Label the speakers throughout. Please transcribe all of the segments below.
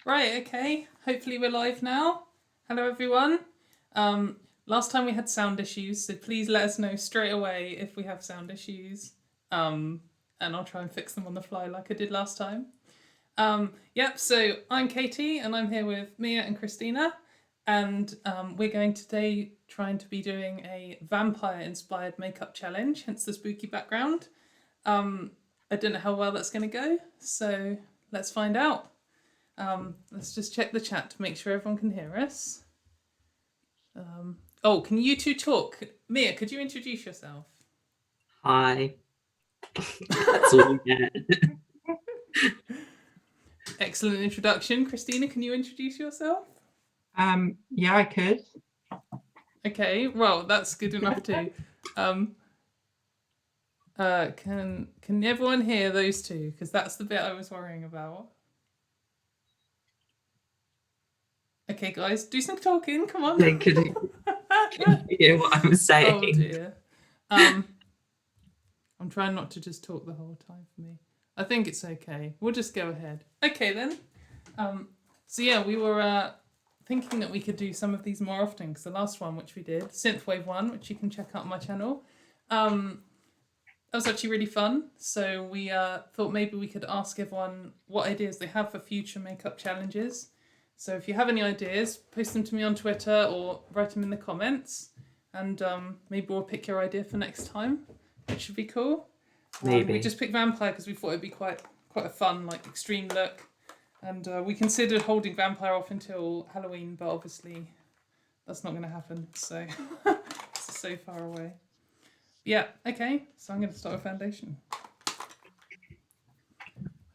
Speaker 1: Right, okay. Hopefully we're live now. Hello everyone. Last time we had sound issues, so please let us know straight away if we have sound issues. And I'll try and fix them on the fly like I did last time. So I'm Katy and I'm here with Mia and Christina. And we're going today trying to be doing a vampire inspired makeup challenge, hence the spooky background. I don't know how well that's going to go, so let's find out. Let's just check the chat to make sure everyone can hear us. Can you two talk? Mia, could you introduce yourself?
Speaker 2: Hi. That's all you get.
Speaker 1: Excellent introduction. Christina, can you introduce yourself?
Speaker 3: Yeah, I could.
Speaker 1: Okay, well, that's good enough too. Can everyone hear those two? Because that's the bit I was worrying about. Okay, guys, do some talking. Come on.
Speaker 2: They couldn't hear what I was saying.
Speaker 1: Oh dear. I'm trying not to just talk the whole time for me. I think it's okay. We'll just go ahead. Okay then. We were thinking that we could do some of these more often because the last one, which we did, Synthwave 1, which you can check out on my channel, that was actually really fun. So we thought maybe we could ask everyone what ideas they have for future makeup challenges. So if you have any ideas, post them to me on Twitter or write them in the comments, and maybe we'll pick your idea for next time, which should be cool.
Speaker 2: Maybe.
Speaker 1: We just picked vampire because we thought it'd be quite a fun, like, extreme look, and we considered holding vampire off until Halloween, but obviously that's not going to happen. So it's so far away. Yeah. Okay. So I'm going to start with foundation. I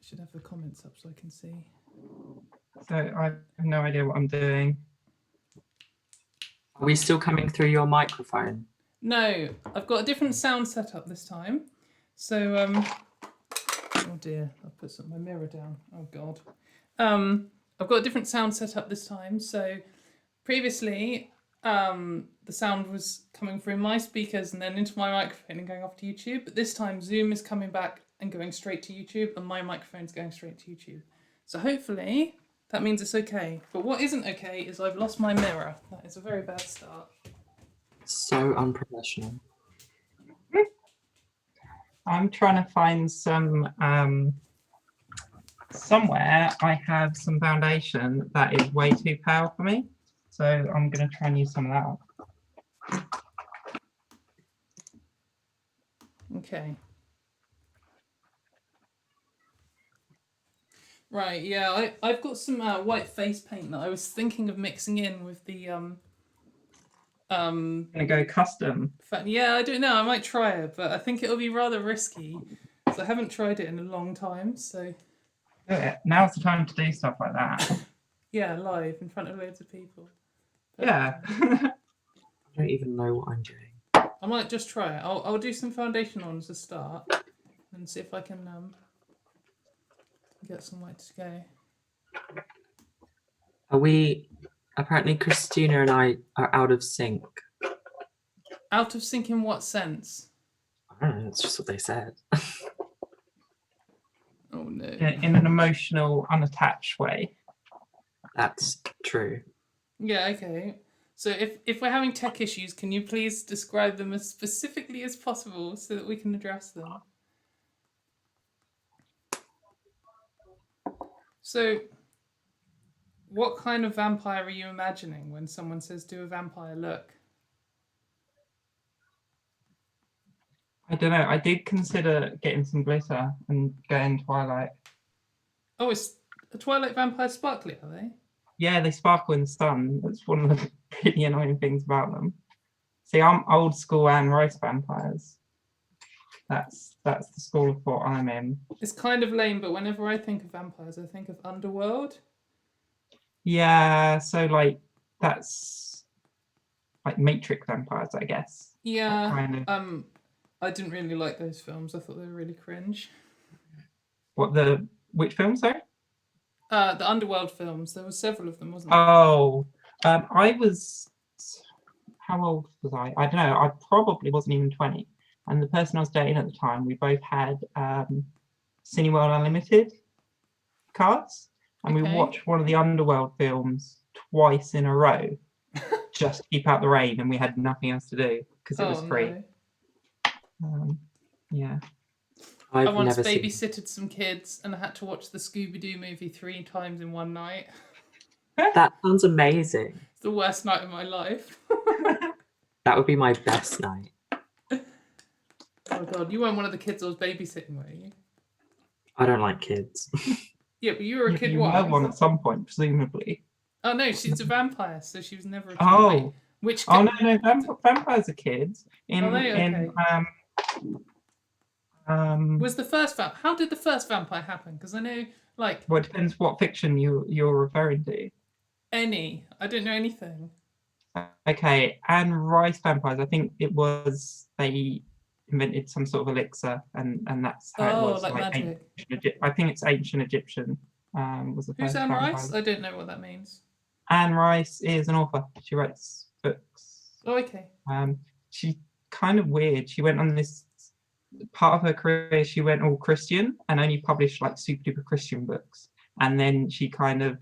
Speaker 1: should have the comments up so I can see.
Speaker 3: So I have no idea what I'm doing.
Speaker 2: Are we still coming through your microphone?
Speaker 1: No, I've got a different sound setup this time. So, oh dear, I've put my mirror down. Oh God. I've got a different sound setup this time. So previously, the sound was coming through my speakers and then into my microphone and going off to YouTube. But this time, Zoom is coming back and going straight to YouTube, and my microphone's going straight to YouTube. So hopefully that means it's okay. But what isn't okay is I've lost my mirror. That is a very bad start.
Speaker 2: So unprofessional.
Speaker 3: I'm trying to find some somewhere I have some foundation that is way too pale for me. So I'm going to try and use some of that.
Speaker 1: Okay. Right, yeah, I've got some white face paint that I was thinking of mixing in with the
Speaker 3: I'm gonna go custom.
Speaker 1: yeah, I don't know, I might try it, but I think it'll be rather risky because I haven't tried it in a long time. So
Speaker 3: do it. Now's the time to do stuff like that.
Speaker 1: Yeah, live in front of loads of people. But,
Speaker 3: yeah.
Speaker 2: I don't even know what I'm doing.
Speaker 1: I might just try it. I'll do some foundation on as a start and see if I can get some white to go.
Speaker 2: Are we? Apparently, Christina and I are out of sync.
Speaker 1: Out of sync in what sense?
Speaker 2: I don't know. That's just what they said.
Speaker 1: Oh no.
Speaker 3: In an emotional, unattached way.
Speaker 2: That's true.
Speaker 1: Yeah. Okay. So if we're having tech issues, can you please describe them as specifically as possible so that we can address them? So, what kind of vampire are you imagining when someone says do a vampire look?
Speaker 3: I don't know. I did consider getting some glitter and going Twilight.
Speaker 1: Oh, is a Twilight vampire sparkly, are they?
Speaker 3: Yeah, they sparkle in the sun. That's one of the really annoying things about them. See, I'm old school and roast vampires. That's the school of thought I'm in.
Speaker 1: It's kind of lame, but whenever I think of vampires, I think of Underworld.
Speaker 3: Yeah, so like that's like Matrix vampires, I guess.
Speaker 1: Yeah.
Speaker 3: Kind of.
Speaker 1: I didn't really like those films. I thought they were really cringe.
Speaker 3: Which film, sorry?
Speaker 1: The Underworld films. There were several of them, wasn't there?
Speaker 3: Oh, I was. How old was I? I don't know. I probably wasn't even 20. And the person I was dating at the time, we both had Cineworld Unlimited cards. and we
Speaker 1: Okay.
Speaker 3: watched one of the Underworld films twice in a row, just to keep out the rain, and we had nothing else to do because it was free.
Speaker 1: No.
Speaker 3: Yeah.
Speaker 1: I
Speaker 2: I've
Speaker 1: once
Speaker 2: never seen.
Speaker 1: babysitted some kids and I had to watch the Scooby-Doo movie 3 times in one night.
Speaker 2: That sounds amazing.
Speaker 1: It's the worst night of my life.
Speaker 2: That would be my best night.
Speaker 1: Oh god, you weren't one of the kids I was babysitting, were you?
Speaker 2: I don't like kids.
Speaker 1: Yeah, but you were a kid
Speaker 3: You were
Speaker 1: once.
Speaker 3: one at some point, presumably.
Speaker 1: Oh no, she's a vampire, so she was never a kid.
Speaker 3: Oh.
Speaker 1: Wait, which
Speaker 3: Oh no, vampires are kids.
Speaker 1: Are they? Okay. Was the first how did the first vampire happen? Because I know, like,
Speaker 3: Well, it depends what fiction you're referring to.
Speaker 1: I don't know anything.
Speaker 3: Okay, Anne Rice vampires. I think it was they invented some sort of elixir, and that's how it was.
Speaker 1: Like magic.
Speaker 3: I think it's ancient Egyptian. Was the
Speaker 1: Who's
Speaker 3: first
Speaker 1: Anne
Speaker 3: vampire.
Speaker 1: Rice? I don't know what that means.
Speaker 3: Anne Rice is an author. She writes books.
Speaker 1: Oh, okay.
Speaker 3: She's kind of weird. She went on this part of her career. She went all Christian and only published like super duper Christian books. And then she kind of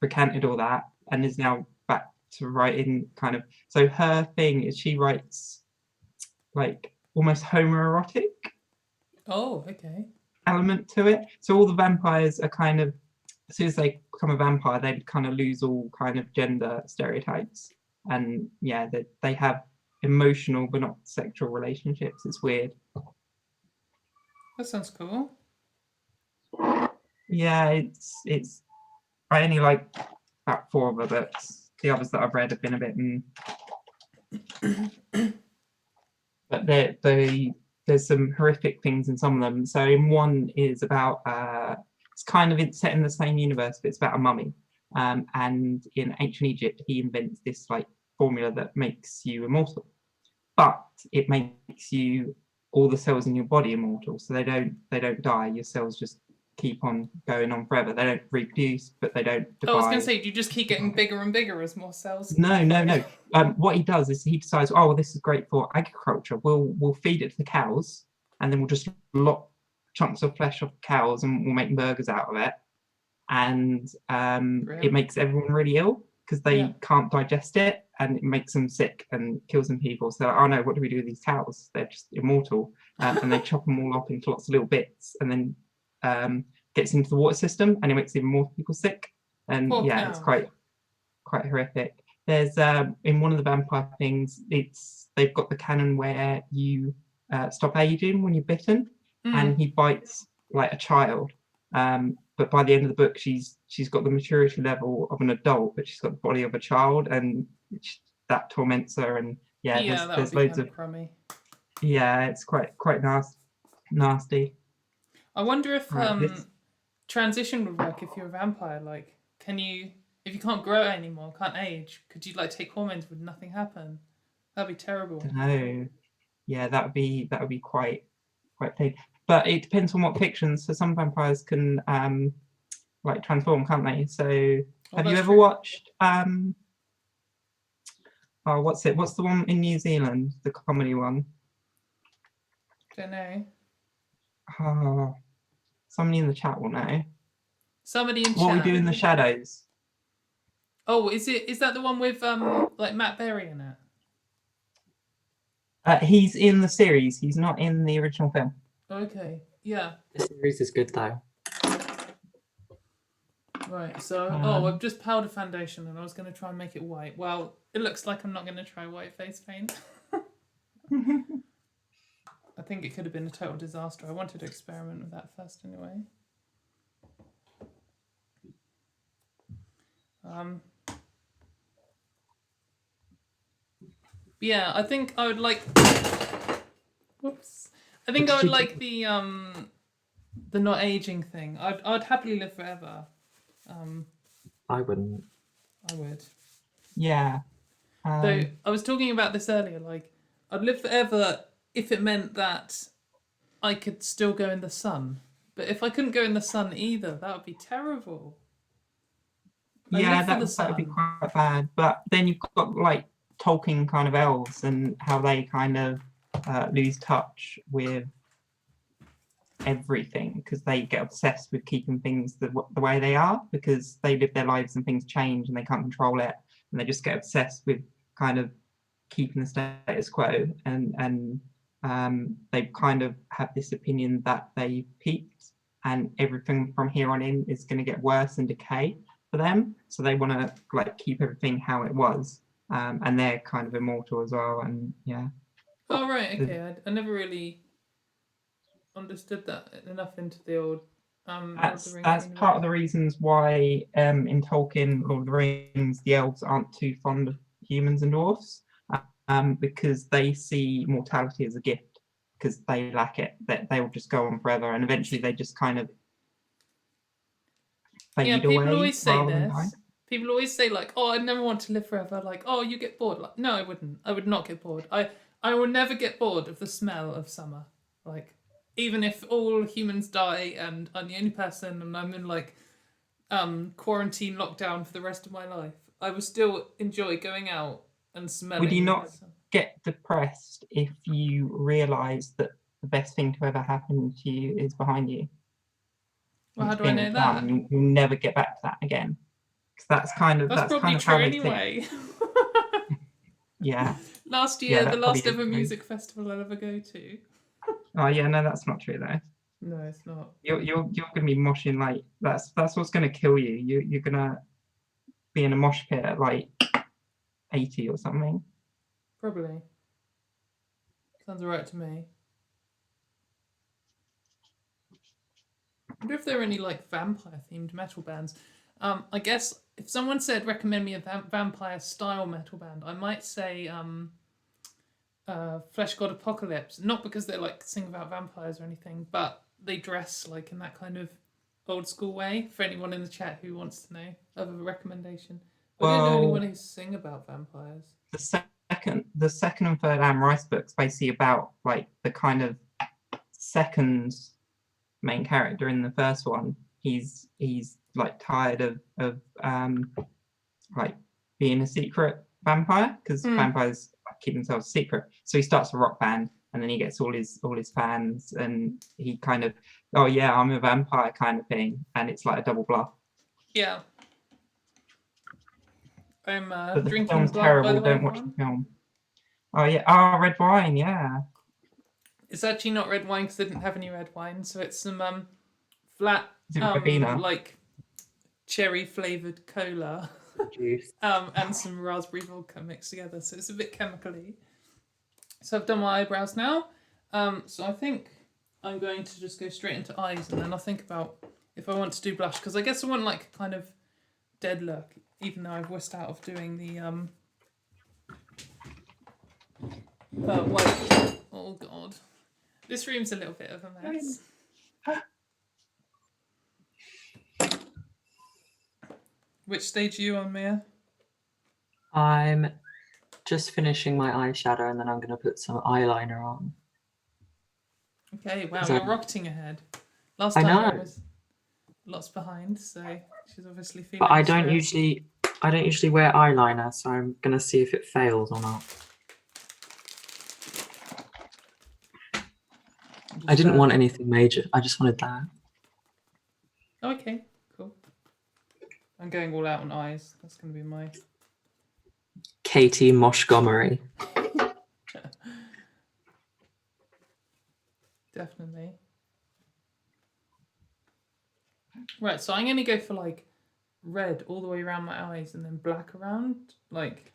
Speaker 3: recanted all that and is now back to writing kind of. So her thing is she writes like almost homoerotic
Speaker 1: Oh, okay.
Speaker 3: element to it. So all the vampires are kind of, as soon as they become a vampire, they kind of lose all kind of gender stereotypes. And yeah, they have emotional but not sexual relationships. It's weird.
Speaker 1: That sounds cool.
Speaker 3: Yeah, it's I only like about 4 of her books. The others that I've read have been a bit but there's some horrific things in some of them. So in one is about it's kind of set in the same universe, but it's about a mummy. And in ancient Egypt, he invents this like formula that makes you immortal, but it makes you all the cells in your body immortal, so they don't die. Your cells just keep on going on forever. They don't reproduce, but they don't divide.
Speaker 1: I was going to say, do you just keep getting bigger and bigger as more cells?
Speaker 3: No. What he does is he decides, oh, well, this is great for agriculture. We'll feed it to the cows, and then we'll just lop chunks of flesh off cows, and we'll make burgers out of it. And it makes everyone really ill because they can't digest it, and it makes them sick and kills some people. So, oh no, what do we do with these cows? They're just immortal, and they chop them all up into lots of little bits, and then gets into the water system, and it makes even more people sick. And
Speaker 1: Poor cow.
Speaker 3: It's quite horrific. There's in one of the vampire things, they've got the canon where you stop aging when you're bitten, and he bites like a child. But by the end of the book, she's got the maturity level of an adult, but she's got the body of a child, and that torments her. And there's loads of
Speaker 1: crummy.
Speaker 3: Yeah, it's quite nasty.
Speaker 1: I wonder if transition would work if you're a vampire. Like, if you can't grow anymore, can't age, could you like take hormones? Would nothing happen? That'd be terrible.
Speaker 3: No, yeah, that would be quite pain. But it depends on what fiction. So some vampires can like transform, can't they? So have you ever watched what's the one in New Zealand, the comedy one?
Speaker 1: Don't know.
Speaker 3: Oh, somebody in the chat will know.
Speaker 1: Somebody in chat.
Speaker 3: What We Do in the Shadows.
Speaker 1: Oh, is that the one with like Matt Berry in it?
Speaker 3: He's in the series. He's not in the original film.
Speaker 1: Okay, yeah.
Speaker 2: The series is good though.
Speaker 1: Right, so I've just powdered foundation and I was going to try and make it white. Well, it looks like I'm not going to try white face paint. I think it could have been a total disaster. I wanted to experiment with that first anyway. Yeah, I think I would like. Whoops. I think I would like the not aging thing. I'd happily live forever.
Speaker 2: I wouldn't.
Speaker 1: I would.
Speaker 3: Yeah.
Speaker 1: Though I was talking about this earlier. Like, I'd live forever if it meant that I could still go in the sun. But if I couldn't go in the sun either, that would be terrible.
Speaker 3: Yeah, that would be quite bad. But then you've got like Tolkien kind of elves and how they kind of lose touch with everything because they get obsessed with keeping things the way they are because they live their lives and things change and they can't control it, and they just get obsessed with kind of keeping the status quo, and they kind of have this opinion that they peaked and everything from here on in is going to get worse and decay for them, so they want to like keep everything how it was, and they're kind of immortal as well, and yeah.
Speaker 1: Oh right, okay. I never really understood that enough into the old Lord of the Rings
Speaker 3: That's
Speaker 1: universe.
Speaker 3: part of the reasons why in Tolkien Lord of the Rings the elves aren't too fond of humans and dwarfs, because they see mortality as a gift because they lack it, that they will just go on forever and eventually they just kind of
Speaker 1: Yeah,
Speaker 3: fade
Speaker 1: people
Speaker 3: away
Speaker 1: always say
Speaker 3: rather than die.
Speaker 1: this. People always say like, "Oh, I'd never want to live forever." Like, "Oh, you get bored." Like, no, I wouldn't. I would not get bored. I will never get bored of the smell of summer. Like, even if all humans die and I'm the only person and I'm in like quarantine lockdown for the rest of my life, I will still enjoy going out and smelling.
Speaker 3: Would you not
Speaker 1: the sun.
Speaker 3: get depressed if you realise that the best thing to ever happen to you is behind you?
Speaker 1: Well, how
Speaker 3: It's
Speaker 1: do I
Speaker 3: been
Speaker 1: know
Speaker 3: done,
Speaker 1: that?
Speaker 3: and you'll never get back to that again. Because that's kind
Speaker 1: That's probably
Speaker 3: of
Speaker 1: true
Speaker 3: how they think.
Speaker 1: anyway.
Speaker 3: Yeah.
Speaker 1: Last
Speaker 3: Yeah,
Speaker 1: year,
Speaker 3: that
Speaker 1: the
Speaker 3: probably
Speaker 1: last
Speaker 3: is
Speaker 1: ever
Speaker 3: true.
Speaker 1: music festival I'll ever go to.
Speaker 3: Oh yeah, no, that's not true though.
Speaker 1: No, it's not.
Speaker 3: You're gonna be moshing like that's what's gonna kill you. You're gonna be in a mosh pit at like 80 or something.
Speaker 1: Probably. Sounds alright to me. I wonder if there are any like vampire themed metal bands. I guess if someone said recommend me a vampire style metal band, I might say Flesh God Apocalypse. Not because they like sing about vampires or anything, but they dress like in that kind of old school way. For anyone in the chat who wants to know of a recommendation, I don't know anyone who sing about vampires.
Speaker 3: The second and third Anne Rice books basically about like the kind of second main character in the first one. He's like tired of like being a secret vampire because vampires keep themselves secret. So he starts a rock band and then he gets all his fans and he kind of, oh yeah, I'm a vampire kind of thing, and it's like a double bluff.
Speaker 1: Yeah. I'm
Speaker 3: But the
Speaker 1: drinking
Speaker 3: film's
Speaker 1: blood,
Speaker 3: terrible.
Speaker 1: by the way.
Speaker 3: Don't watch the film. Oh yeah, oh red wine, yeah.
Speaker 1: It's actually not red wine because I didn't have any red wine, so it's some flat
Speaker 3: Is it Ribena?
Speaker 1: like cherry flavored cola
Speaker 2: Juice.
Speaker 1: and some raspberry vodka mixed together, so it's a bit chemically. So I've done my eyebrows now, so I think I'm going to just go straight into eyes, and then I'll think about if I want to do blush, because I guess I want like a kind of dead look, even though I've wussed out of doing the white. Oh god, this room's a little bit of a mess. Which stage are you on, Mia?
Speaker 2: I'm just finishing my eyeshadow and then I'm going to put some eyeliner on.
Speaker 1: Okay, wow,
Speaker 2: So-
Speaker 1: you're rocketing ahead. Last
Speaker 2: I
Speaker 1: time I
Speaker 2: know.
Speaker 1: was lots behind, so she's obviously feeling.
Speaker 2: But I don't
Speaker 1: stressed.
Speaker 2: usually wear eyeliner, so I'm going to see if it fails or not. I didn't want anything major. I just wanted that.
Speaker 1: Okay, cool. I'm going all out on eyes. That's going to be my.
Speaker 2: Katy Montgomery.
Speaker 1: Definitely. Right, so I'm going to go for like red all the way around my eyes and then black around, like,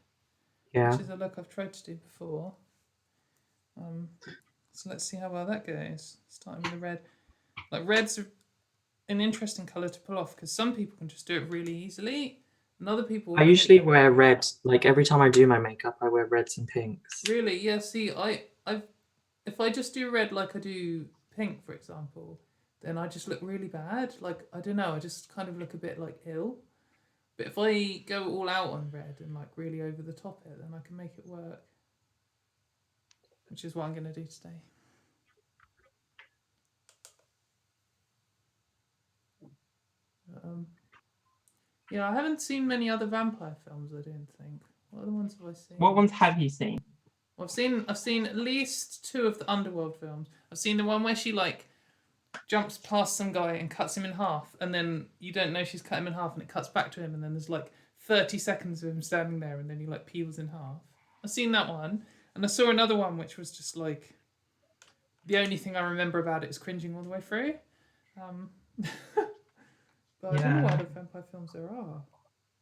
Speaker 2: Yeah.
Speaker 1: which is a look I've tried to do before. So let's see how well that goes. Starting with the red. Like red's an interesting colour to pull off because some people can just do it really easily, and other people.
Speaker 2: I usually wear red. Like every time I do my makeup, I wear reds and pinks.
Speaker 1: Really, yeah. See, if I just do red like I do pink, for example, then I just look really bad. Like I don't know, I just kind of look a bit like ill. But if I go all out on red and like really over the top it, then I can make it work. Which is what I'm going to do today. Yeah, I haven't seen many other vampire films. I don't think. What other ones have I seen?
Speaker 3: What ones have you seen?
Speaker 1: Well, I've seen at least 2 of the Underworld films. I've seen the one where she like jumps past some guy and cuts him in half, and then you don't know she's cut him in half, and it cuts back to him, and then there's like 30 seconds of him standing there, and then he like peels in half. I've seen that one, and I saw another one which was just like the only thing I remember about it is cringing all the way through. But I don't know what other vampire films there are.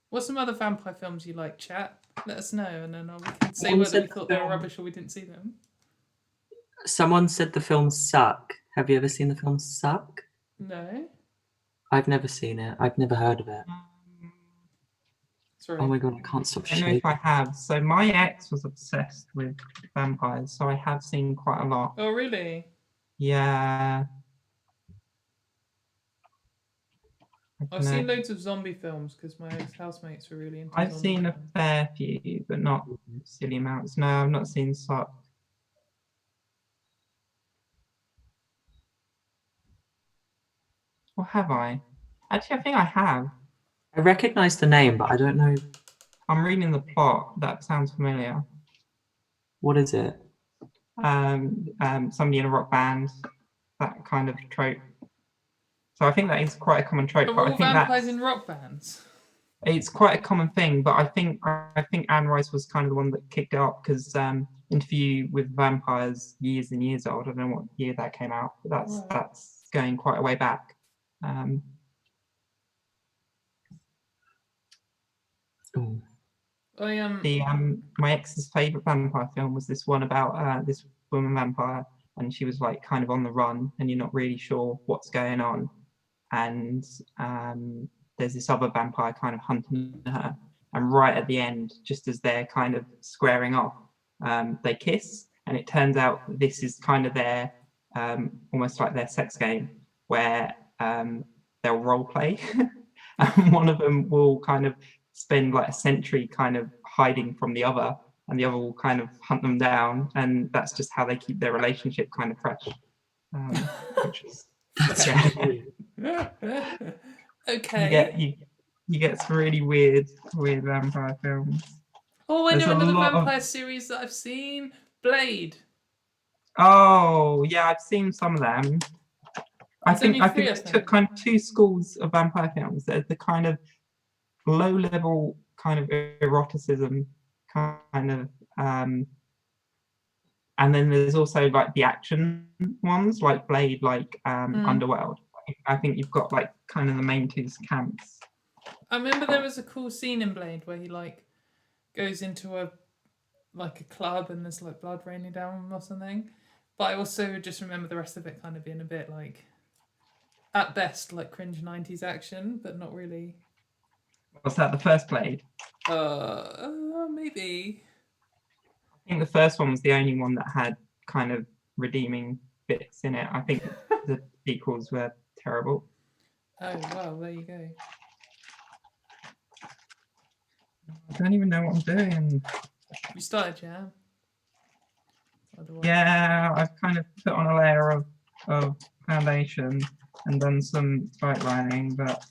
Speaker 1: What's some other vampire films you like, chat? Let us know, and then we can say whether we thought they were rubbish or we didn't see them.
Speaker 2: Someone said the films suck. Have you ever seen the film Suck?
Speaker 1: No.
Speaker 2: I've never seen it. I've never heard of it.
Speaker 1: Sorry.
Speaker 2: Oh my god, I can't stop
Speaker 3: I don't know
Speaker 2: shaking.
Speaker 3: if I have. So my ex was obsessed with vampires, so I have seen quite a lot.
Speaker 1: Oh, really?
Speaker 3: Yeah.
Speaker 1: I've seen loads of zombie films because my ex-housemates were really into
Speaker 3: I've
Speaker 1: zombie
Speaker 3: seen a
Speaker 1: films.
Speaker 3: fair few, but not silly amounts. No, I've not seen Suck. Or have I? Actually, I think I have.
Speaker 2: I recognise the name, but I don't know.
Speaker 3: I'm reading the plot. That sounds familiar.
Speaker 2: What is it?
Speaker 3: Somebody in a rock band, that kind of trope. So I think that is quite a common trope.
Speaker 1: Are
Speaker 3: But I
Speaker 1: all
Speaker 3: think
Speaker 1: vampires in rock bands?
Speaker 3: it's quite a common thing. But I think Anne Rice was kind of the one that kicked it off because Interview with Vampires, years and years old. I don't know what year that came out, but that's going quite a way back.
Speaker 2: Ooh.
Speaker 3: My ex's favorite vampire film was this one about this woman vampire, and she was like kind of on the run, and you're not really sure what's going on, and there's this other vampire kind of hunting her, and right at the end, just as they're kind of squaring off, they kiss, and it turns out this is kind of their almost like their sex game where they'll role play, and one of them will kind of spend like a century kind of hiding from the other, and the other will kind of hunt them down, and that's just how they keep their relationship kind of fresh. Which is
Speaker 1: Okay.
Speaker 3: You get some really weird vampire films.
Speaker 1: Oh, I
Speaker 3: There's
Speaker 1: know
Speaker 3: a
Speaker 1: another
Speaker 3: lot of-
Speaker 1: vampire series that I've seen. Blade.
Speaker 3: Oh yeah, I've seen some of them. I
Speaker 1: There's
Speaker 3: think
Speaker 1: only three, I
Speaker 3: there's
Speaker 1: think.
Speaker 3: kind of two schools of vampire films. There's the kind of low level kind of eroticism kind of and then there's also like the action ones like Blade, like Underworld. I think you've got like kind of the main two camps.
Speaker 1: I remember there was a cool scene in Blade where he like goes into a club and there's like blood raining down or something. But I also just remember the rest of it kind of being a bit like, at best, like cringe 90s action, but not really.
Speaker 3: Was that the first Blade?
Speaker 1: Maybe.
Speaker 3: I think the first one was the only one that had kind of redeeming bits in it. I think the sequels were terrible.
Speaker 1: Oh, well, there you go.
Speaker 3: I don't even know what I'm doing.
Speaker 1: You started, yeah?
Speaker 3: Yeah, I've kind of put on a layer of foundation and done some tight lining, but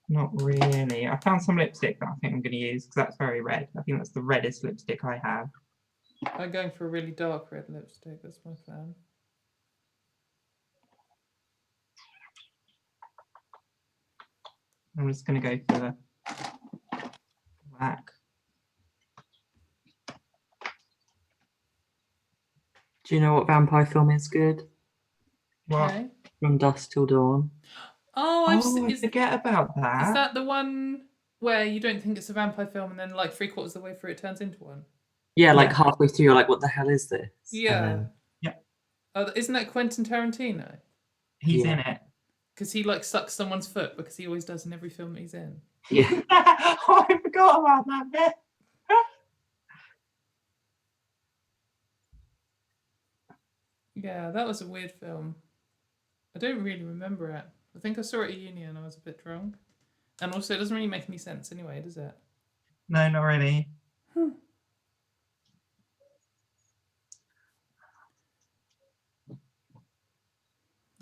Speaker 3: not really. I found some lipstick that I think I'm going to use because that's very red. I think that's the reddest lipstick I have.
Speaker 1: I'm going for a really dark red lipstick. That's my plan.
Speaker 3: I'm just going to go for black.
Speaker 2: Do you know what vampire film is good?
Speaker 3: What?
Speaker 1: Okay.
Speaker 2: From Dusk Till Dawn.
Speaker 1: Oh,
Speaker 3: I forget about that.
Speaker 1: Is that the one where you don't think it's a vampire film and then like 3/4 of the way through it turns into one?
Speaker 2: Yeah, like halfway through, you're like, what the hell is this?
Speaker 1: Yeah.
Speaker 3: Yeah.
Speaker 1: Oh, isn't that Quentin Tarantino?
Speaker 3: He's in it.
Speaker 1: Because he like sucks someone's foot because he always does in every film that he's in.
Speaker 2: Yeah.
Speaker 3: Oh, I forgot about that bit.
Speaker 1: Yeah, that was a weird film. I don't really remember it. I think I saw it at uni and I was a bit drunk. And also, it doesn't really make any sense anyway, does it?
Speaker 3: No, not really.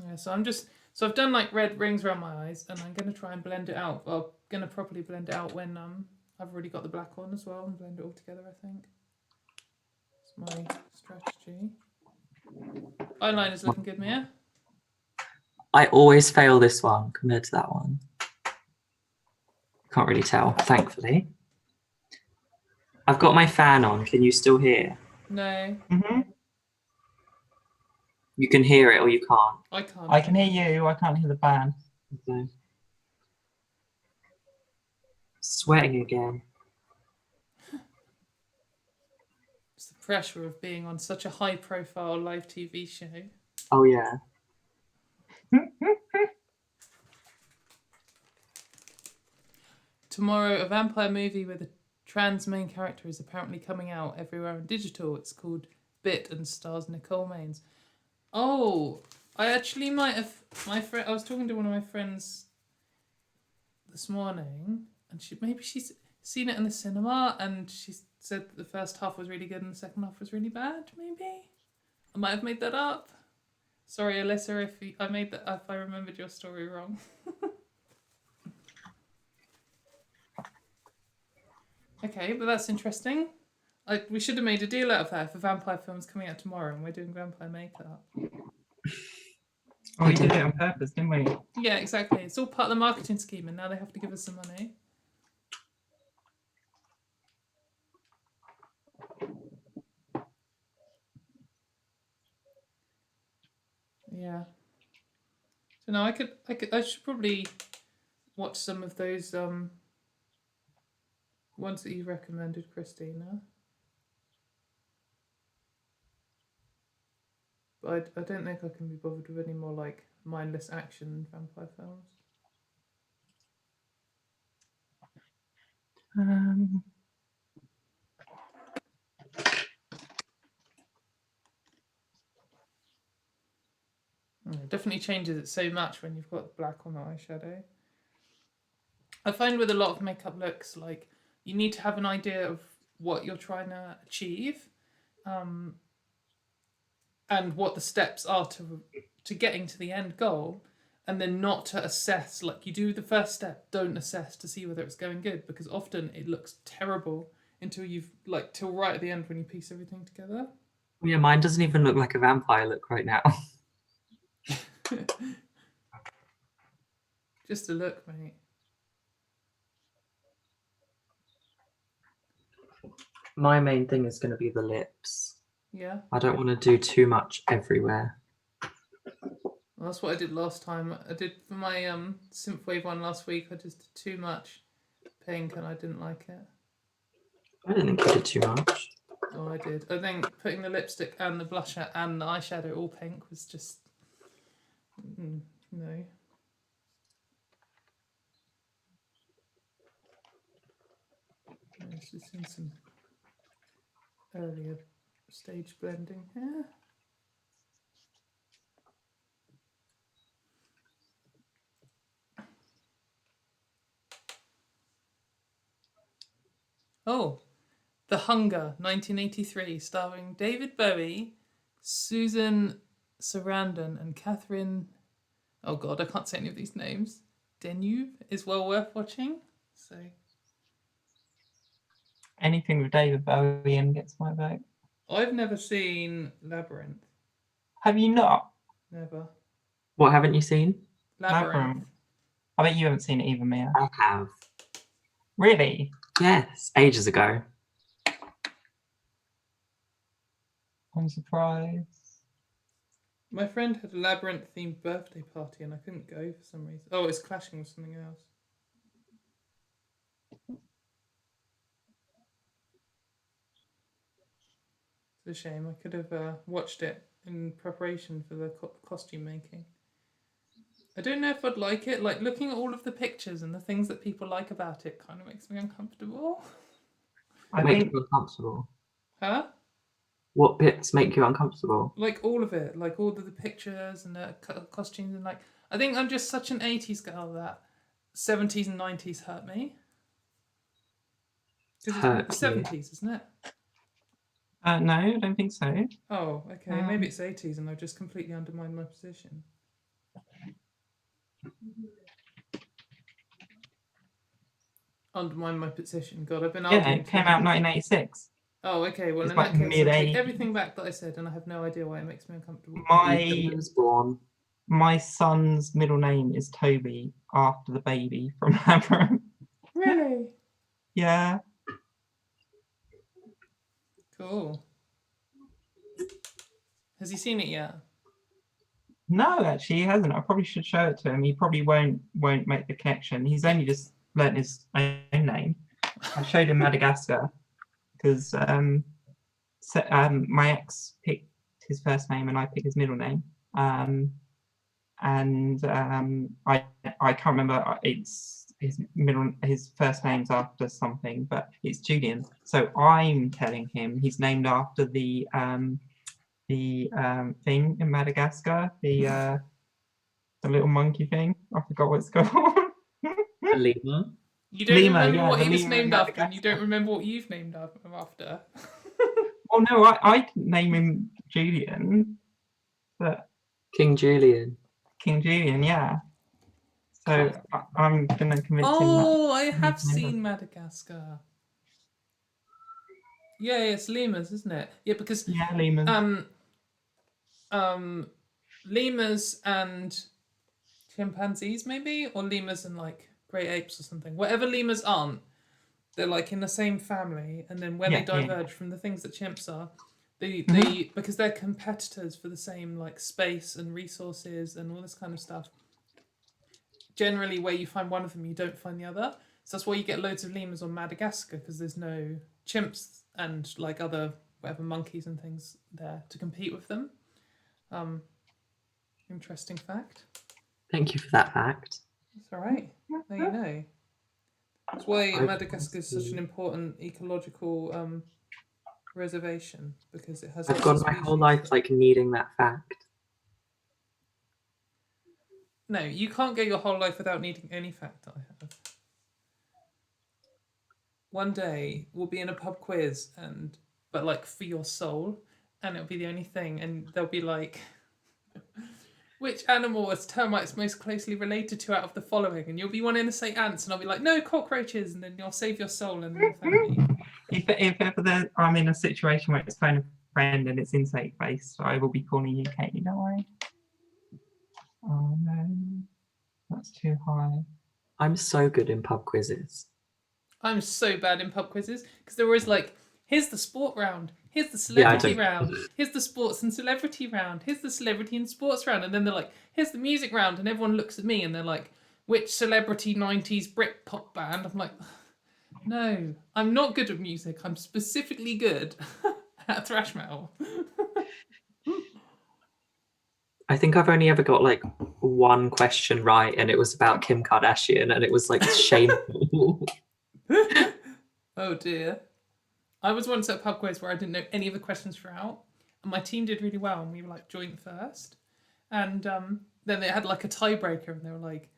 Speaker 1: Yeah, so I've done like red rings around my eyes, and I'm gonna try and blend it out. Well, gonna properly blend it out when I've already got the black on as well, and blend it all together. I think it's my strategy. Eyeliner's looking good, Mia.
Speaker 2: I always fail this one compared to that one. Can't really tell, thankfully. I've got my fan on. Can you still hear?
Speaker 1: No,
Speaker 2: You can hear it or you can't.
Speaker 1: I can't.
Speaker 3: I can hear you. I can't hear the fan.
Speaker 2: Okay. Sweating again.
Speaker 1: It's the pressure of being on such a high-profile live TV show.
Speaker 2: Oh, yeah.
Speaker 1: Tomorrow, a vampire movie with a trans main character is apparently coming out everywhere on digital. It's called Bit and stars Nicole Maines. Oh, I actually might have... I was talking to one of my friends this morning, and she's seen it in the cinema, and she said that the first half was really good and the second half was really bad, maybe? I might have made that up. Sorry, Alyssa, if I remembered your story wrong. Okay, but that's interesting. We should have made a deal out of that if a vampire film's coming out tomorrow and we're doing vampire makeup.
Speaker 3: Oh, we did it on purpose, didn't we?
Speaker 1: Yeah, exactly. It's all part of the marketing scheme, and now they have to give us some money. Yeah. So no, I should probably watch some of those ones that you recommended, Christina. But I don't think I can be bothered with any more like mindless action vampire films. It definitely changes it so much when you've got black on the eyeshadow. I find with a lot of makeup looks, like, you need to have an idea of what you're trying to achieve, and what the steps are to getting to the end goal, and then not to assess. Like, you do the first step, don't assess to see whether it's going good, because often it looks terrible until till right at the end when you piece everything together.
Speaker 2: Yeah, mine doesn't even look like a vampire look right now.
Speaker 1: Just a look, mate.
Speaker 2: My main thing is going to be the lips.
Speaker 1: Yeah.
Speaker 2: I don't want to do too much everywhere.
Speaker 1: Well, that's what I did last time. I did for my synthwave one last week. I just did too much pink and I didn't like it.
Speaker 2: I didn't think you did too much.
Speaker 1: Oh, I did. I think putting the lipstick and the blusher and the eyeshadow all pink was just... no. Let's just in some earlier stage blending here. Oh, The Hunger, 1983, starring David Bowie, Susan Sarandon, and Catherine... Oh God, I can't say any of these names. Deneuve is well worth watching. So...
Speaker 3: Anything with David Bowie in gets my vote.
Speaker 1: I've never seen Labyrinth.
Speaker 3: Have you not?
Speaker 1: Never.
Speaker 2: What haven't you seen?
Speaker 1: Labyrinth.
Speaker 3: I bet you haven't seen it either, Mia.
Speaker 2: I have.
Speaker 3: Really?
Speaker 2: Yes, ages ago.
Speaker 3: I'm surprised.
Speaker 1: My friend had a Labyrinth-themed birthday party and I couldn't go for some reason. Oh, it's clashing with something else. It's a shame. I could have watched it in preparation for the costume making. I don't know if I'd like it. Like, looking at all of the pictures and the things that people like about it kind of makes me uncomfortable.
Speaker 2: Make you uncomfortable.
Speaker 1: Huh?
Speaker 2: What bits make you uncomfortable?
Speaker 1: Like, all of it. Like, all of the pictures and the costumes and, like... I think I'm just such an 80s girl that 70s and 90s hurt me.
Speaker 2: Hurt
Speaker 1: It's
Speaker 2: you.
Speaker 1: 70s, isn't it?
Speaker 3: No, I don't think so.
Speaker 1: Oh, okay. Maybe it's 80s and I've just completely undermined my position. Undermine my position. God, I've been arguing.
Speaker 3: Yeah, it came out 1986.
Speaker 1: Oh, okay. Well,
Speaker 3: It's
Speaker 1: in
Speaker 3: like
Speaker 1: that case, I take
Speaker 3: mid-80s.
Speaker 1: everything back that I said, and I have no idea why it makes me uncomfortable.
Speaker 2: I was born.
Speaker 3: my son's middle name is Toby after the baby from Labyrinth.
Speaker 1: Really?
Speaker 3: Yeah.
Speaker 1: Cool. Has he seen it yet?
Speaker 3: No, actually, he hasn't. I probably should show it to him. He probably won't make the connection. He's only just learnt his own name. I showed him Madagascar because my ex picked his first name and I picked his middle name. I can't remember. It's his first name's after something, but it's Julian. So I'm telling him he's named after the thing in Madagascar, the little monkey thing. I forgot what it's called.
Speaker 2: A lemur.
Speaker 1: You don't
Speaker 3: Lemur,
Speaker 1: remember
Speaker 3: yeah,
Speaker 1: what
Speaker 3: the
Speaker 1: he was
Speaker 3: lemur in
Speaker 1: named after, and you don't
Speaker 3: Madagascar.
Speaker 1: remember what you've named after.
Speaker 3: Oh no, I didn't name him Julian, but
Speaker 2: King Julian.
Speaker 3: King Julian, yeah. So I'm gonna convince him that.
Speaker 1: Oh, I have seen Madagascar. Yeah, it's lemurs, isn't it? Yeah, because
Speaker 3: Yeah, lemurs.
Speaker 1: lemurs and chimpanzees, maybe, or lemurs and like great apes or something. Whatever lemurs aren't, they're like in the same family, and then when they diverge from the things that chimps are, they because they're competitors for the same like space and resources and all this kind of stuff. Generally, where you find one of them, you don't find the other. So that's why you get loads of lemurs on Madagascar, because there's no chimps and like other whatever monkeys and things there to compete with them. Interesting fact.
Speaker 2: Thank you for that fact.
Speaker 1: That's all right. Now you know. That's why Madagascar is such an important ecological reservation, because it has.
Speaker 2: I've gone my whole life like needing that fact.
Speaker 1: No, you can't go your whole life without needing any fact that I have. One day we'll be in a pub quiz, but like for your soul, and it'll be the only thing, and they'll be like, which animal is termites most closely related to out of the following? And you'll be wanting to say ants, and I'll be like, no, cockroaches, and then you'll save your soul and your family.
Speaker 3: If ever I'm in a situation where it's phone a friend and it's insect based, I will be calling you Katy, don't worry. Oh no, that's too high.
Speaker 2: I'm so good in pub quizzes.
Speaker 1: I'm so bad in pub quizzes because they're always like, here's the sport round, here's the celebrity round, here's the sports and celebrity round, here's the celebrity and sports round, and then they're like, here's the music round, and everyone looks at me and they're like, which celebrity 90s Britpop band? I'm like, no, I'm not good at music. I'm specifically good at thrash metal.
Speaker 2: I think I've only ever got like one question right, and it was about Kim Kardashian, and it was like shameful.
Speaker 1: Oh dear. I was once at a pub quiz where I didn't know any of the questions throughout, and my team did really well, and we were like joint first. And then they had like a tiebreaker, and they were like,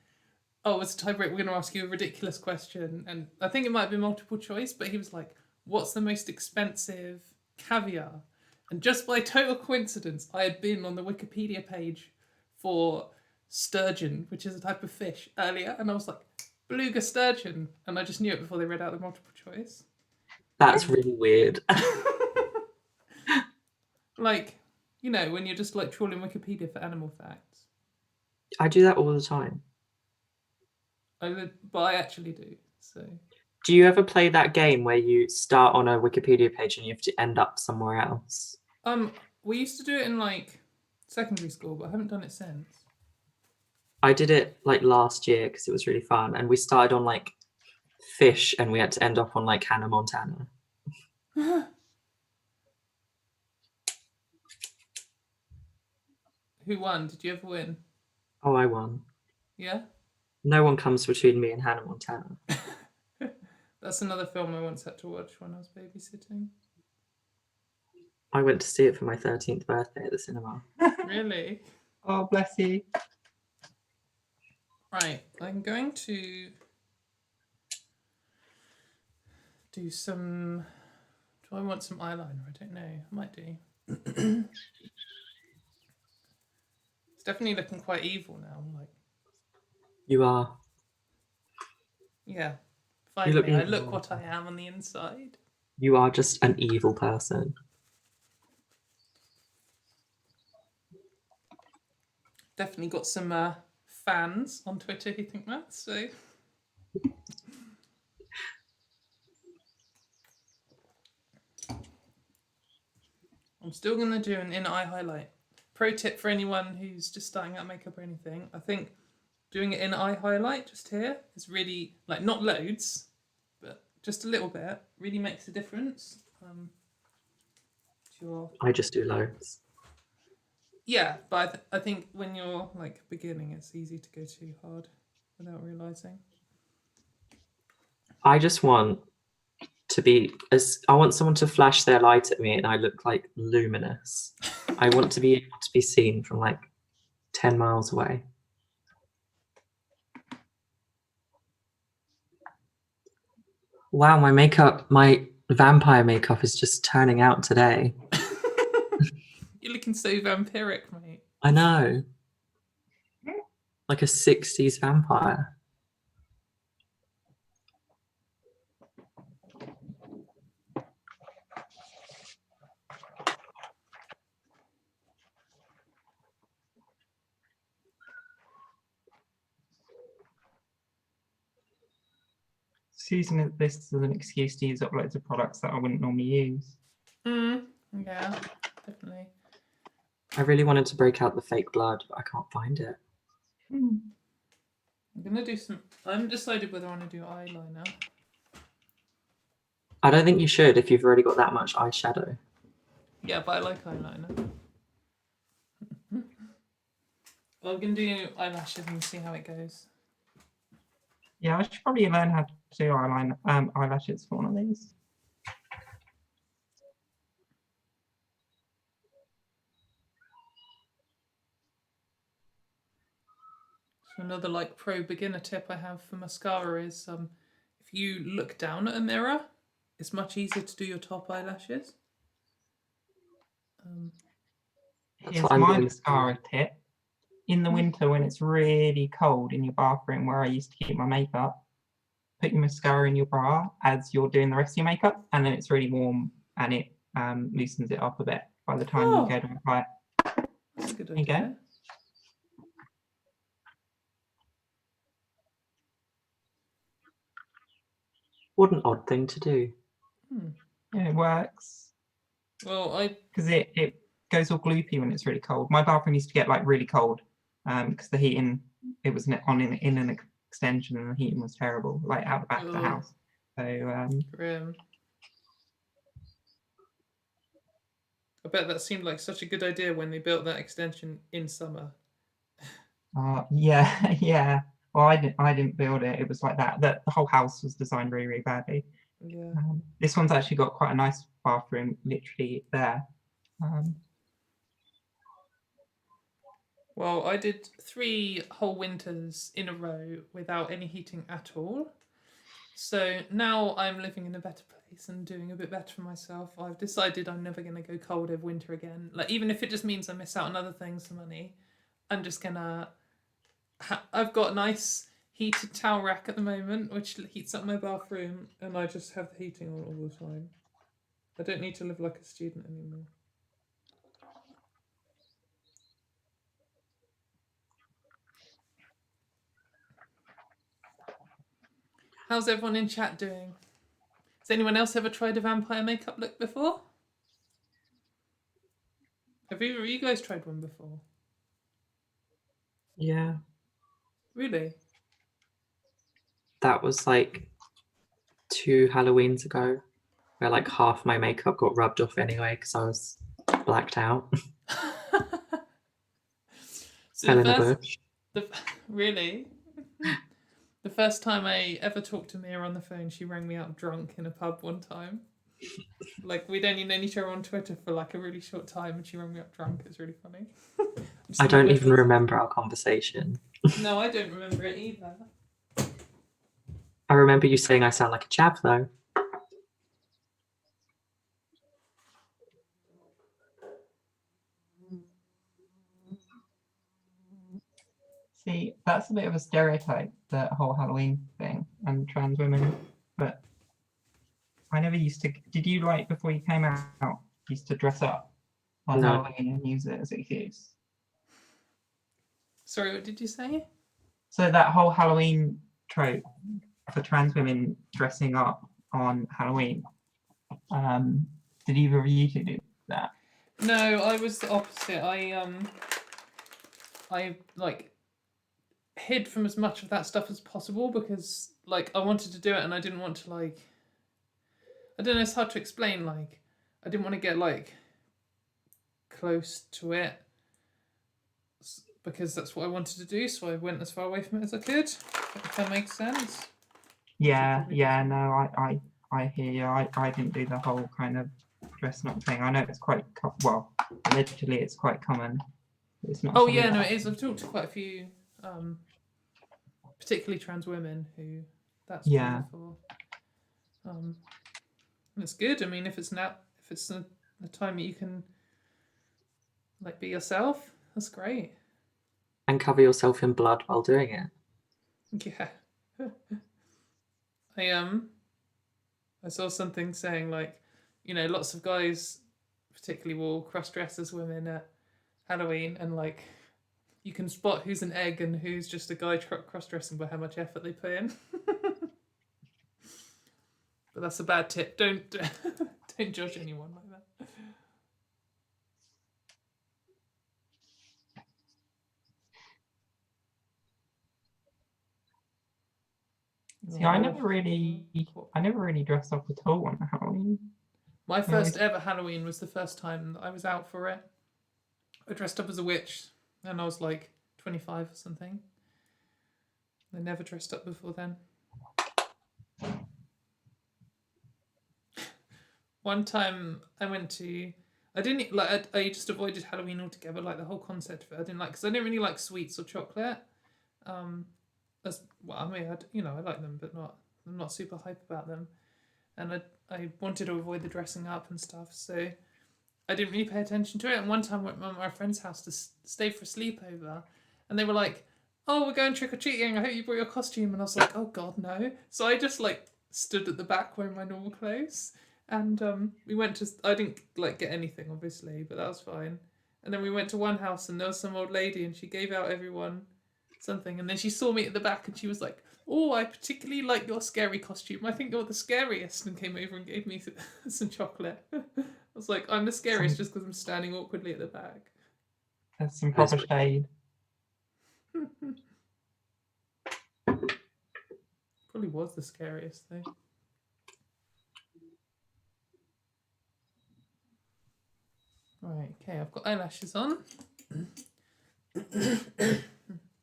Speaker 1: oh, it's a tiebreaker, we're going to ask you a ridiculous question. And I think it might be multiple choice, but he was like, what's the most expensive caviar? And just by total coincidence, I had been on the Wikipedia page for sturgeon, which is a type of fish, earlier, and I was like, beluga sturgeon, and I just knew it before they read out the multiple choice.
Speaker 2: That's really weird.
Speaker 1: Like, you know, when you're just like trawling Wikipedia for animal facts.
Speaker 2: I do that all the time.
Speaker 1: But I actually do. So.
Speaker 2: Do you ever play that game where you start on a Wikipedia page and you have to end up somewhere else?
Speaker 1: We used to do it in like secondary school, but I haven't done it since.
Speaker 2: I did it like last year because it was really fun, and we started on like fish, and we had to end up on like Hannah Montana.
Speaker 1: Who won? Did you ever win?
Speaker 2: Oh, I won.
Speaker 1: Yeah?
Speaker 2: No one comes between me and Hannah Montana.
Speaker 1: That's another film I once had to watch when I was babysitting.
Speaker 2: I went to see it for my 13th birthday at the cinema.
Speaker 1: Really?
Speaker 3: Oh, bless you.
Speaker 1: Right, I'm going to do some... Do I want some eyeliner? I don't know. I might do. It's definitely looking quite evil now. Like,
Speaker 2: You are.
Speaker 1: yeah. Finally, I look
Speaker 2: evil.
Speaker 1: what I am on the inside.
Speaker 2: You are just an evil person.
Speaker 1: definitely got some fans on Twitter who think that. So I'm still gonna do an inner eye highlight. Pro tip for anyone who's just starting out makeup or anything. I think doing an inner eye highlight just here is really like not loads, but just a little bit really makes a difference.
Speaker 2: I just do loads.
Speaker 1: Yeah, but I think when you're like beginning, it's easy to go too hard without realizing.
Speaker 2: I just want to be I want someone to flash their light at me and I look like luminous. I want to be able to be seen from like 10 miles away. Wow, my vampire makeup is just turning out today.
Speaker 1: You're looking so vampiric, mate.
Speaker 2: I know. Like a 60s vampire.
Speaker 3: Using this as an excuse to use up loads of products that I wouldn't normally use.
Speaker 1: Yeah, definitely.
Speaker 2: I really wanted to break out the fake blood, but I can't find it.
Speaker 1: I'm gonna do some. I haven't decided whether I want to do eyeliner.
Speaker 2: I don't think you should if you've already got that much eyeshadow.
Speaker 1: Yeah, but I like eyeliner. Well, I'm gonna do eyelashes and see how it goes.
Speaker 3: Yeah, I should probably learn how to do eyelashes for one of these.
Speaker 1: So another like pro beginner tip I have for mascara is if you look down at a mirror, it's much easier to do your top eyelashes.
Speaker 3: Here's my mascara tip. In the winter when it's really cold in your bathroom where I used to keep my makeup, put your mascara in your bra as you're doing the rest of your makeup, and then it's really warm and it loosens it up a bit by the time you go to apply it.
Speaker 1: That's a good
Speaker 3: There you
Speaker 1: idea.
Speaker 3: go.
Speaker 2: What an odd thing to do.
Speaker 3: Yeah, it works.
Speaker 1: Well,
Speaker 3: because it goes all gloopy when it's really cold. My bathroom used to get like really cold because the heating, it was on in an extension and the heating was terrible, like out the back of the house. So
Speaker 1: grim. I bet that seemed like such a good idea when they built that extension in summer.
Speaker 3: yeah, yeah. Well, I didn't build it. It was like that. The whole house was designed really, really badly.
Speaker 1: Yeah.
Speaker 3: This one's actually got quite a nice bathroom, literally there.
Speaker 1: Well, I did 3 whole winters in a row without any heating at all. So now I'm living in a better place and doing a bit better for myself. I've decided I'm never going to go cold over winter again. Like, even if it just means I miss out on other things for money, I'm just going to... I've got a nice heated towel rack at the moment, which heats up my bathroom, and I just have the heating on all the time. I don't need to live like a student anymore. How's everyone in chat doing? Has anyone else ever tried a vampire makeup look before? Have either of you guys tried one before?
Speaker 2: Yeah.
Speaker 1: Really?
Speaker 2: That was like 2 Halloweens ago, where like half my makeup got rubbed off anyway because I was blacked out.
Speaker 1: So
Speaker 2: Fell in a bush.
Speaker 1: Really? The first time I ever talked to Mia on the phone, she rang me up drunk in a pub one time. Like, we'd only known each other on Twitter for like a really short time, and she rang me up drunk. It's really funny.
Speaker 2: I don't even remember our conversation.
Speaker 1: No, I don't remember it either.
Speaker 2: I remember you saying I sound like a chap, though.
Speaker 3: See, that's a bit of a stereotype, the whole Halloween thing and trans women. But I never used to. Did you like before you came out? Used to dress up on Halloween and use it as an excuse?
Speaker 1: Sorry, what did you say?
Speaker 3: So that whole Halloween trope for trans women dressing up on Halloween, did either of you two do that?
Speaker 1: No, I was the opposite. I like hid from as much of that stuff as possible because like I wanted to do it and I didn't want to like. I don't know. It's hard to explain. Like I didn't want to get like close to it because that's what I wanted to do. So I went as far away from it as I could. If that makes sense.
Speaker 3: Yeah,
Speaker 1: probably
Speaker 3: yeah,
Speaker 1: different.
Speaker 3: no, I hear you. I didn't do the whole kind of dressing up thing. I know it's quite well, allegedly it's quite common. It's not.
Speaker 1: Oh
Speaker 3: something
Speaker 1: yeah, no,
Speaker 3: that-
Speaker 1: it is. I've talked to quite a few, particularly trans women who that's
Speaker 3: Yeah.
Speaker 1: true for. And it's good. I mean, if it's a time that you can like be yourself, that's great.
Speaker 2: And cover yourself in blood while doing it.
Speaker 1: Yeah. I saw something saying like, you know, lots of guys particularly will cross dress as women at Halloween and like you can spot who's an egg and who's just a guy cross dressing by how much effort they put in. But that's a bad tip. Don't judge anyone like that.
Speaker 3: See, I never really dressed up at all on Halloween.
Speaker 1: My first ever Halloween was the first time that I was out for it. I dressed up as a witch and I was like 25 or something. I never dressed up before then. One time I didn't like. I just avoided Halloween altogether. Like the whole concept of it, I didn't like because I didn't really like sweets or chocolate. As well, I mean, I like them, but I'm not super hype about them. And I wanted to avoid the dressing up and stuff, so I didn't really pay attention to it. And one time I went to my friend's house to stay for a sleepover, and they were like, "Oh, we're going trick or treating. I hope you brought your costume." And I was like, "Oh God, no!" So I just like stood at the back wearing my normal clothes. And we went to. I didn't like get anything, obviously, but that was fine. And then we went to one house, and there was some old lady, and she gave out everyone something. And then she saw me at the back, and she was like, "Oh, I particularly like your scary costume. I think you're the scariest." And came over and gave me some chocolate. I was like, "I'm the scariest just because I'm standing awkwardly at the back."
Speaker 3: That's some proper shade.
Speaker 1: Probably was the scariest though. Right, okay, I've got eyelashes on.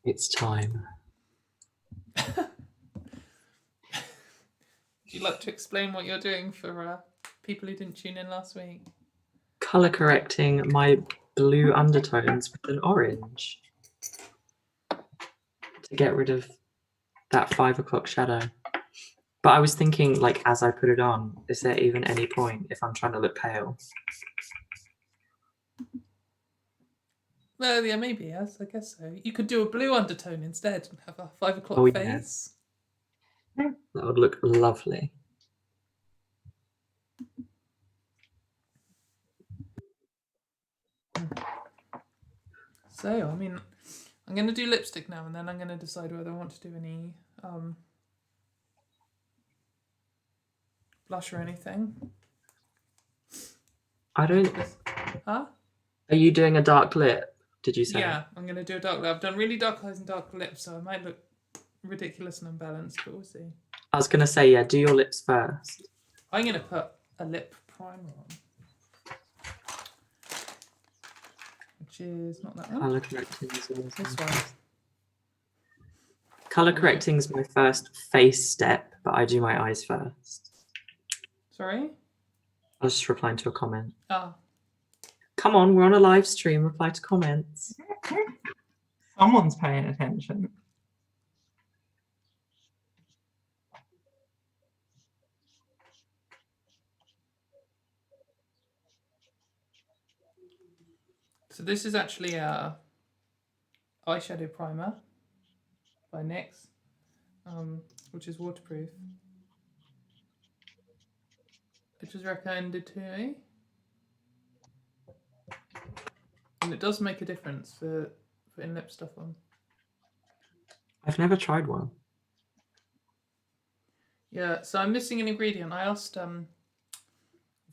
Speaker 2: It's time.
Speaker 1: Would you like to explain what you're doing for people who didn't tune in last week?
Speaker 2: Colour correcting my blue undertones with an orange to get rid of that 5 o'clock shadow. But I was thinking, like, as I put it on, is there even any point if I'm trying to look pale?
Speaker 1: Well, yeah, maybe, yes, I guess so. You could do a blue undertone instead and have a 5 o'clock
Speaker 2: Oh,
Speaker 1: face.
Speaker 2: Yeah. That would look lovely.
Speaker 1: So, I mean, I'm going to do lipstick now and then I'm going to decide whether I want to do any blush or anything.
Speaker 2: I don't...
Speaker 1: Huh?
Speaker 2: Are you doing a dark lip, did you say?
Speaker 1: Yeah, I'm going to do a dark lip. I've done really dark eyes and dark lips, so I might look ridiculous and unbalanced, but we'll see.
Speaker 2: I was going to say, yeah, do your lips first.
Speaker 1: I'm going to put a lip primer on. Which is not that one.
Speaker 2: Colour correcting is
Speaker 1: This one.
Speaker 2: Colour correcting is my first face step, but I do my eyes first.
Speaker 1: Sorry?
Speaker 2: I was just replying to a comment.
Speaker 1: Ah.
Speaker 2: Come on, we're on a live stream. Reply to comments.
Speaker 3: Someone's paying attention.
Speaker 1: So this is actually a eyeshadow primer by NYX, which is waterproof. It was recommended to me. And it does make a difference for putting lip stuff on.
Speaker 2: I've never tried one.
Speaker 1: Yeah, so I'm missing an ingredient. I asked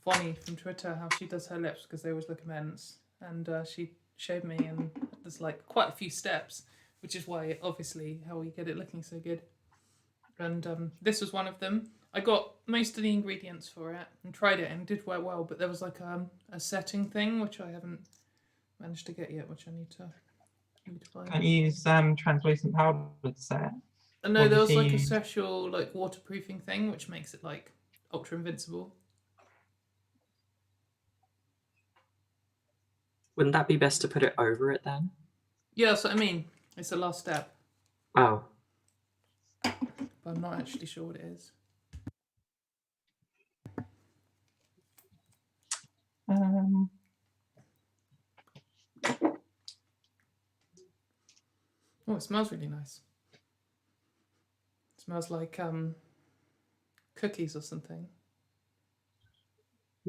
Speaker 1: Vonnie from Twitter how she does her lips because they always look immense, and she showed me, and there's like quite a few steps, which is why obviously how we get it looking so good. And this was one of them. I got most of the ingredients for it and tried it and did work well, but there was like a setting thing which I haven't managed to get yet, which I need to find.
Speaker 3: Can't you use translucent powder to set?
Speaker 1: No,
Speaker 3: Or
Speaker 1: there
Speaker 3: did
Speaker 1: was like a
Speaker 3: you-
Speaker 1: special like waterproofing thing which makes it like ultra invincible.
Speaker 2: Wouldn't that be best to put it over it then?
Speaker 1: Yeah, that's what I mean. It's the last step,
Speaker 2: Oh,
Speaker 1: but I'm not actually sure what it is. Oh, it smells really nice. It smells like cookies or something.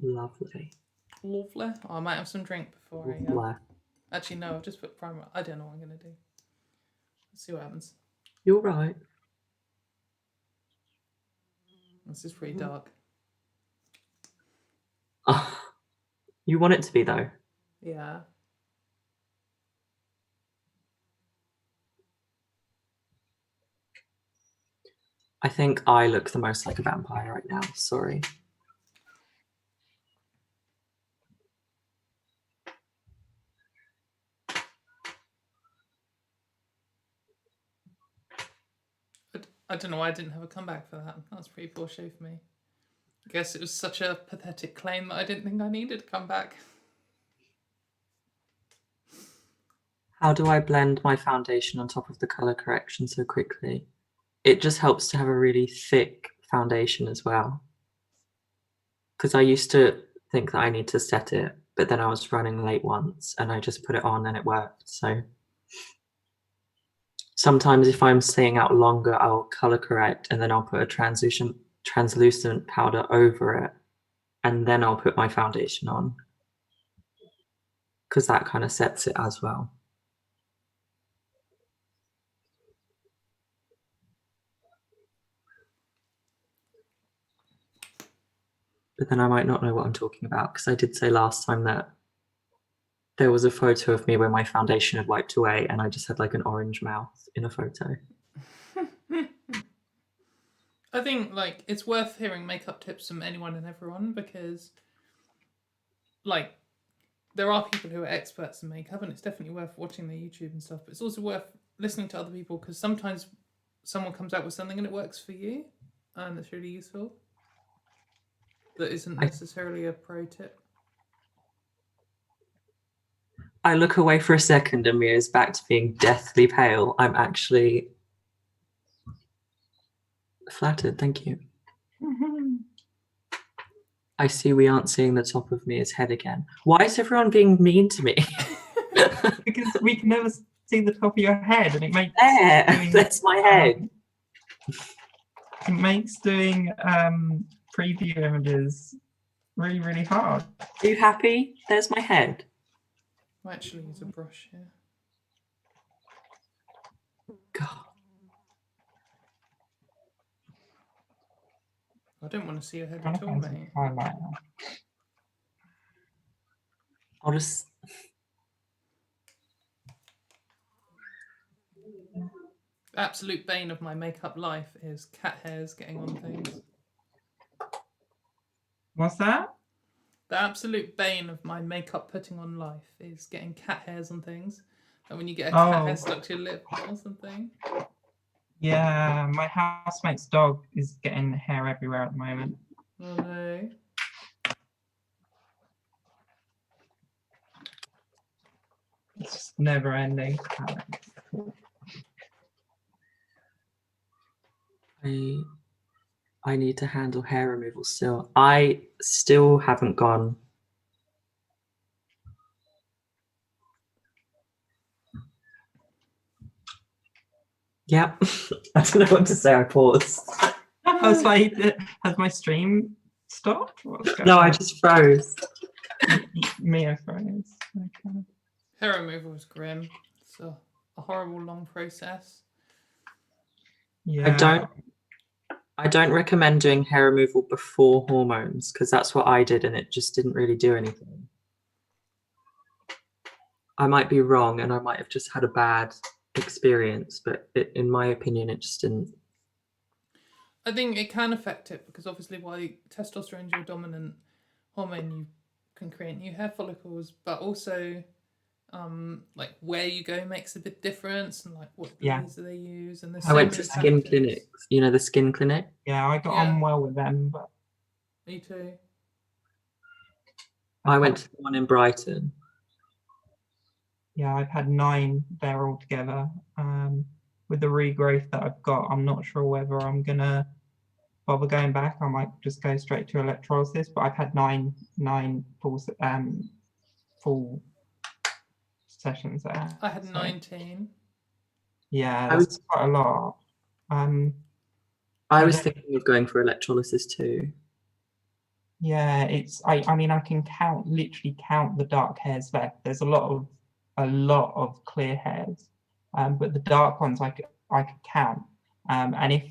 Speaker 2: lovely.
Speaker 1: Lovely. Oh, I might have some drink before I
Speaker 2: Lovely.
Speaker 1: Actually, no, I've just put primer. I don't know what I'm going to do. Let's see what happens.
Speaker 2: You're right.
Speaker 1: This is pretty dark.
Speaker 2: Oh, you want it to be though.
Speaker 1: Yeah.
Speaker 2: I think I look the most like a vampire right now. Sorry.
Speaker 1: I don't know why I didn't have a comeback for that. That's pretty poor show for me. I guess it was such a pathetic claim that I didn't think I needed to come back.
Speaker 2: How do I blend my foundation on top of the color correction so quickly? It just helps to have a really thick foundation as well. Because I used to think that I need to set it, but then I was running late once and I just put it on and it worked. So sometimes if I'm staying out longer, I'll color correct and then I'll put a translucent powder over it and then I'll put my foundation on. Because that kind of sets it as well. But then I might not know what I'm talking about because I did say last time that there was a photo of me where my foundation had wiped away and I just had like an orange mouth in a photo.
Speaker 1: I think like it's worth hearing makeup tips from anyone and everyone because like there are people who are experts in makeup and it's definitely worth watching their YouTube and stuff, but it's also worth listening to other people because sometimes someone comes out with something and it works for you and it's really useful. That isn't necessarily a pro tip.
Speaker 2: I look away for a second and Mia's back to being deathly pale. I'm actually flattered, thank you. I see we aren't seeing the top of Mia's head again. Why is everyone being mean to me?
Speaker 3: Because we can never see the top of your head, and it makes
Speaker 2: That's my head.
Speaker 3: It makes doing preview images really, really hard.
Speaker 2: Are you happy? There's my head.
Speaker 1: I actually use a brush here.
Speaker 2: God.
Speaker 1: I don't want to see your head
Speaker 3: Trying
Speaker 1: at
Speaker 3: to
Speaker 1: all,
Speaker 3: find some
Speaker 1: mate.
Speaker 3: highlighter.
Speaker 2: I'll just.
Speaker 1: Absolute bane of my makeup life is cat hairs getting on things.
Speaker 3: What's that?
Speaker 1: The absolute bane of my makeup putting on life is getting cat hairs on things. And when you get a cat hair stuck to your lip or something.
Speaker 3: Yeah, my housemate's dog is getting hair everywhere at the moment.
Speaker 1: Oh no.
Speaker 3: It's just never ending.
Speaker 2: I need to handle hair removal still. I still haven't gone. Yep. I don't know what to say. I paused.
Speaker 3: I was like, has my stream stopped? What's going
Speaker 2: No,
Speaker 3: on?
Speaker 2: I just froze.
Speaker 3: Mia froze. Okay.
Speaker 1: Hair removal is grim. It's a horrible long process.
Speaker 3: Yeah.
Speaker 2: I don't recommend doing hair removal before hormones because that's what I did and it just didn't really do anything. I might be wrong and I might have just had a bad experience, but in my opinion, it just didn't.
Speaker 1: I think it can affect it because obviously while testosterone is your dominant hormone, you can create new hair follicles, but also like where you go makes a big difference, and like what laser they use, and there's
Speaker 2: I went to skin clinics, you know, the skin clinic.
Speaker 3: Yeah, I got on well with them, but
Speaker 1: me too.
Speaker 2: I went to the one in Brighton.
Speaker 3: Yeah, I've had 9 there altogether. With the regrowth that I've got, I'm not sure whether I'm gonna bother going back. I might just go straight to electrolysis, but I've had nine full sessions there.
Speaker 1: I had 19.
Speaker 3: Yeah, that's quite a lot.
Speaker 2: I was thinking of going for electrolysis too.
Speaker 3: Yeah, I mean I can literally count the dark hairs left. There's a lot of clear hairs. But the dark ones I could count. And if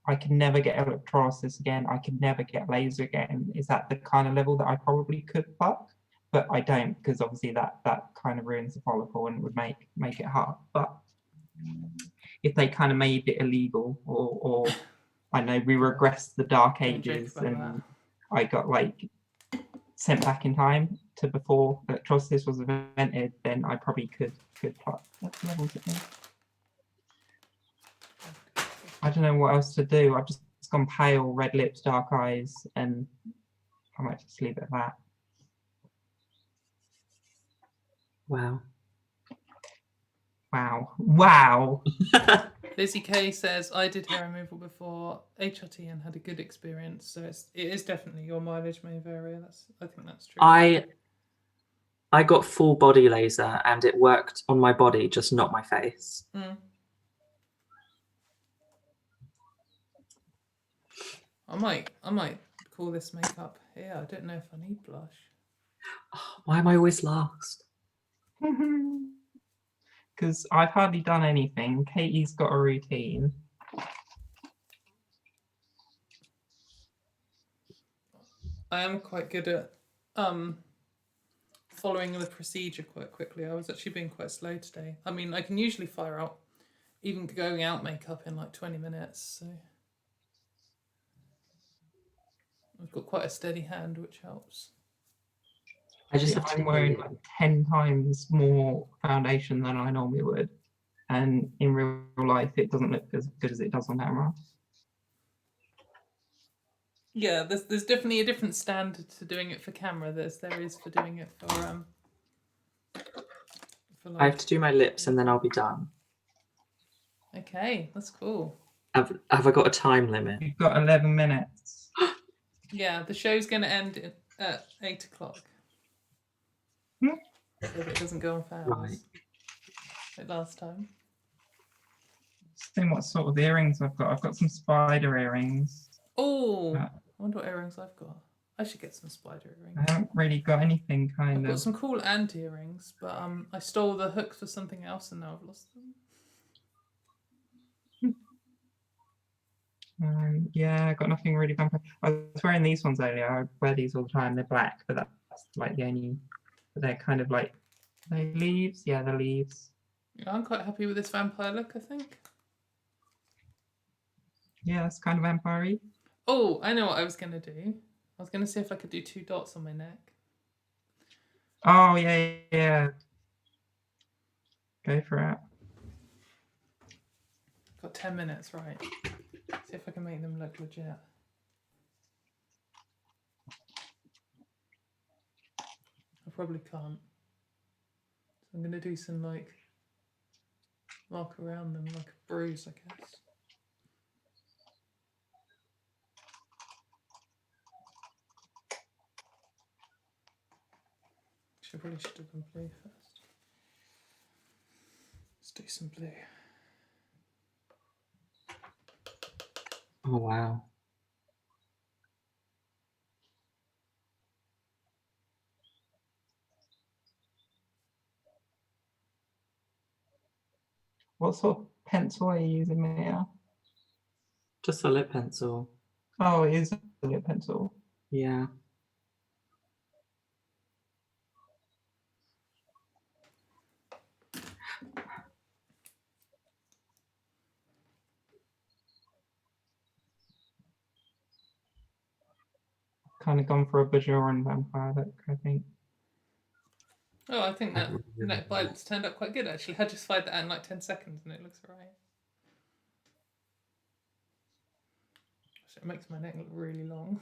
Speaker 3: I could never get electrolysis again, I could never get laser again, is that the kind of level that I probably could fuck? But I don't, because obviously that kind of ruins the follicle and would make it hard. But if they kind of made it illegal, or I know we regressed the dark ages and I got like sent back in time to before electrolysis was invented, then I probably could pluck levels again. I don't know what else to do. I've just gone pale, red lips, dark eyes, and I might just leave it at that.
Speaker 2: Wow.
Speaker 3: Wow. Wow.
Speaker 1: Lizzie K says, I did hair removal before HRT and had a good experience. So it is definitely, your mileage may vary. I think that's true.
Speaker 2: I got full body laser and it worked on my body, just not my face.
Speaker 1: I might call this makeup. Yeah, I don't know if I need blush.
Speaker 2: Why am I always last?
Speaker 3: Because I've hardly done anything. Katie's got a routine.
Speaker 1: I am quite good at following the procedure quite quickly. I was actually being quite slow today. I mean, I can usually fire out even going out makeup in like 20 minutes. So I've got quite a steady hand, which helps.
Speaker 3: I'm wearing like 10 times more foundation than I normally would. And in real life, it doesn't look as good as it does on camera.
Speaker 1: Yeah, there's definitely a different standard to doing it for camera. There is for doing it for like...
Speaker 2: I have to do my lips and then I'll be done.
Speaker 1: Okay, that's cool.
Speaker 2: Have I got a time limit?
Speaker 3: You've got 11 minutes.
Speaker 1: Yeah, the show's going to end at 8 o'clock. So it doesn't go on for hours. Like last time.
Speaker 3: See what sort of earrings I've got. I've got some spider earrings.
Speaker 1: Oh, I wonder what earrings I've got. I should get some spider earrings.
Speaker 3: I haven't really got anything
Speaker 1: I've got some cool ant earrings, but I stole the hooks for something else and now I've lost them.
Speaker 3: Yeah, I got nothing really vampire. I was wearing these ones earlier. I wear these all the time. They're black, but that's like the only. They're kind of like, are they leaves? Yeah, they're leaves.
Speaker 1: Yeah, I'm quite happy with this vampire look, I think.
Speaker 3: Yeah, that's kind of vampire-y.
Speaker 1: Oh, I know what I was going to do. I was going to see if I could do 2 dots on my neck.
Speaker 3: Oh, yeah. Go for it.
Speaker 1: Got 10 minutes, right. See if I can make them look legit. I probably can't. So I'm going to do some like mark around them, like a bruise, I guess. I probably should have done blue first. Let's do some blue.
Speaker 2: Oh, wow.
Speaker 3: What sort of pencil are you using, Mia?
Speaker 2: Just a lip pencil.
Speaker 3: Oh, it is a lip pencil.
Speaker 2: Yeah.
Speaker 3: Kind of gone for a Bajoran vampire look, I think.
Speaker 1: Oh, I think that
Speaker 2: Yeah.
Speaker 1: neck bites turned out quite good actually. I just fired that out in like 10 seconds and it looks alright. It makes my neck look really long.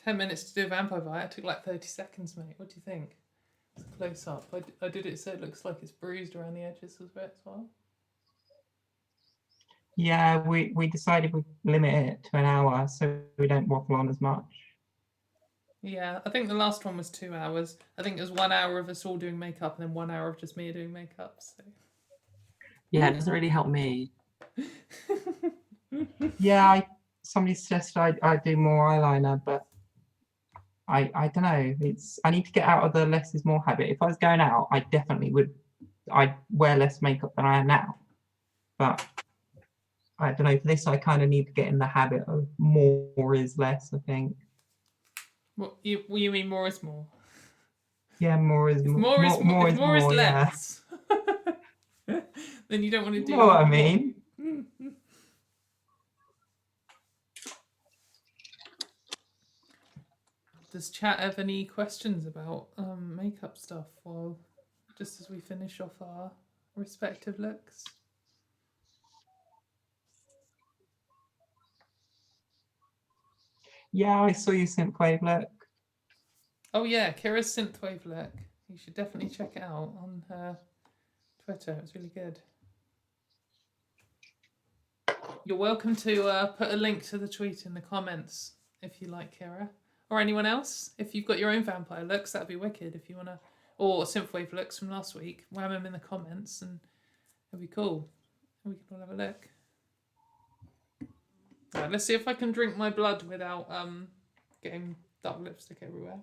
Speaker 1: 10 minutes to do a vampire bite. It took like 30 seconds, mate. What do you think? It's a close up. I did it so it looks like it's bruised around the edges as well.
Speaker 3: Yeah, we decided we'd limit it to an hour so we don't waffle on as much.
Speaker 1: Yeah, I think the last one was 2 hours. I think it was 1 hour of us all doing makeup and then 1 hour of just me doing makeup. So.
Speaker 2: Yeah, it doesn't really help me.
Speaker 3: Yeah, somebody suggested I do more eyeliner, but I don't know. I need to get out of the less is more habit. If I was going out, I definitely would. I'd wear less makeup than I am now. But I don't know. For this, I kind of need to get in the habit of more is less, I think.
Speaker 1: What you mean more is more?
Speaker 3: Yeah, more is more.
Speaker 1: More is
Speaker 3: Yeah.
Speaker 1: less. Then you don't want to do.
Speaker 3: You know what I mean?
Speaker 1: Does chat have any questions about makeup stuff while just as we finish off our respective looks?
Speaker 3: Yeah, I saw you synthwave look.
Speaker 1: Oh yeah, Kira's synthwave look. You should definitely check it out on her Twitter. It was really good. You're welcome to put a link to the tweet in the comments if you like, Kira. Or anyone else. If you've got your own vampire looks, that'd be wicked. If you want to... Or synthwave looks from last week. Wham them in the comments and it'd be cool. We can all have a look. Right, let's see if I can drink my blood without getting dark lipstick everywhere.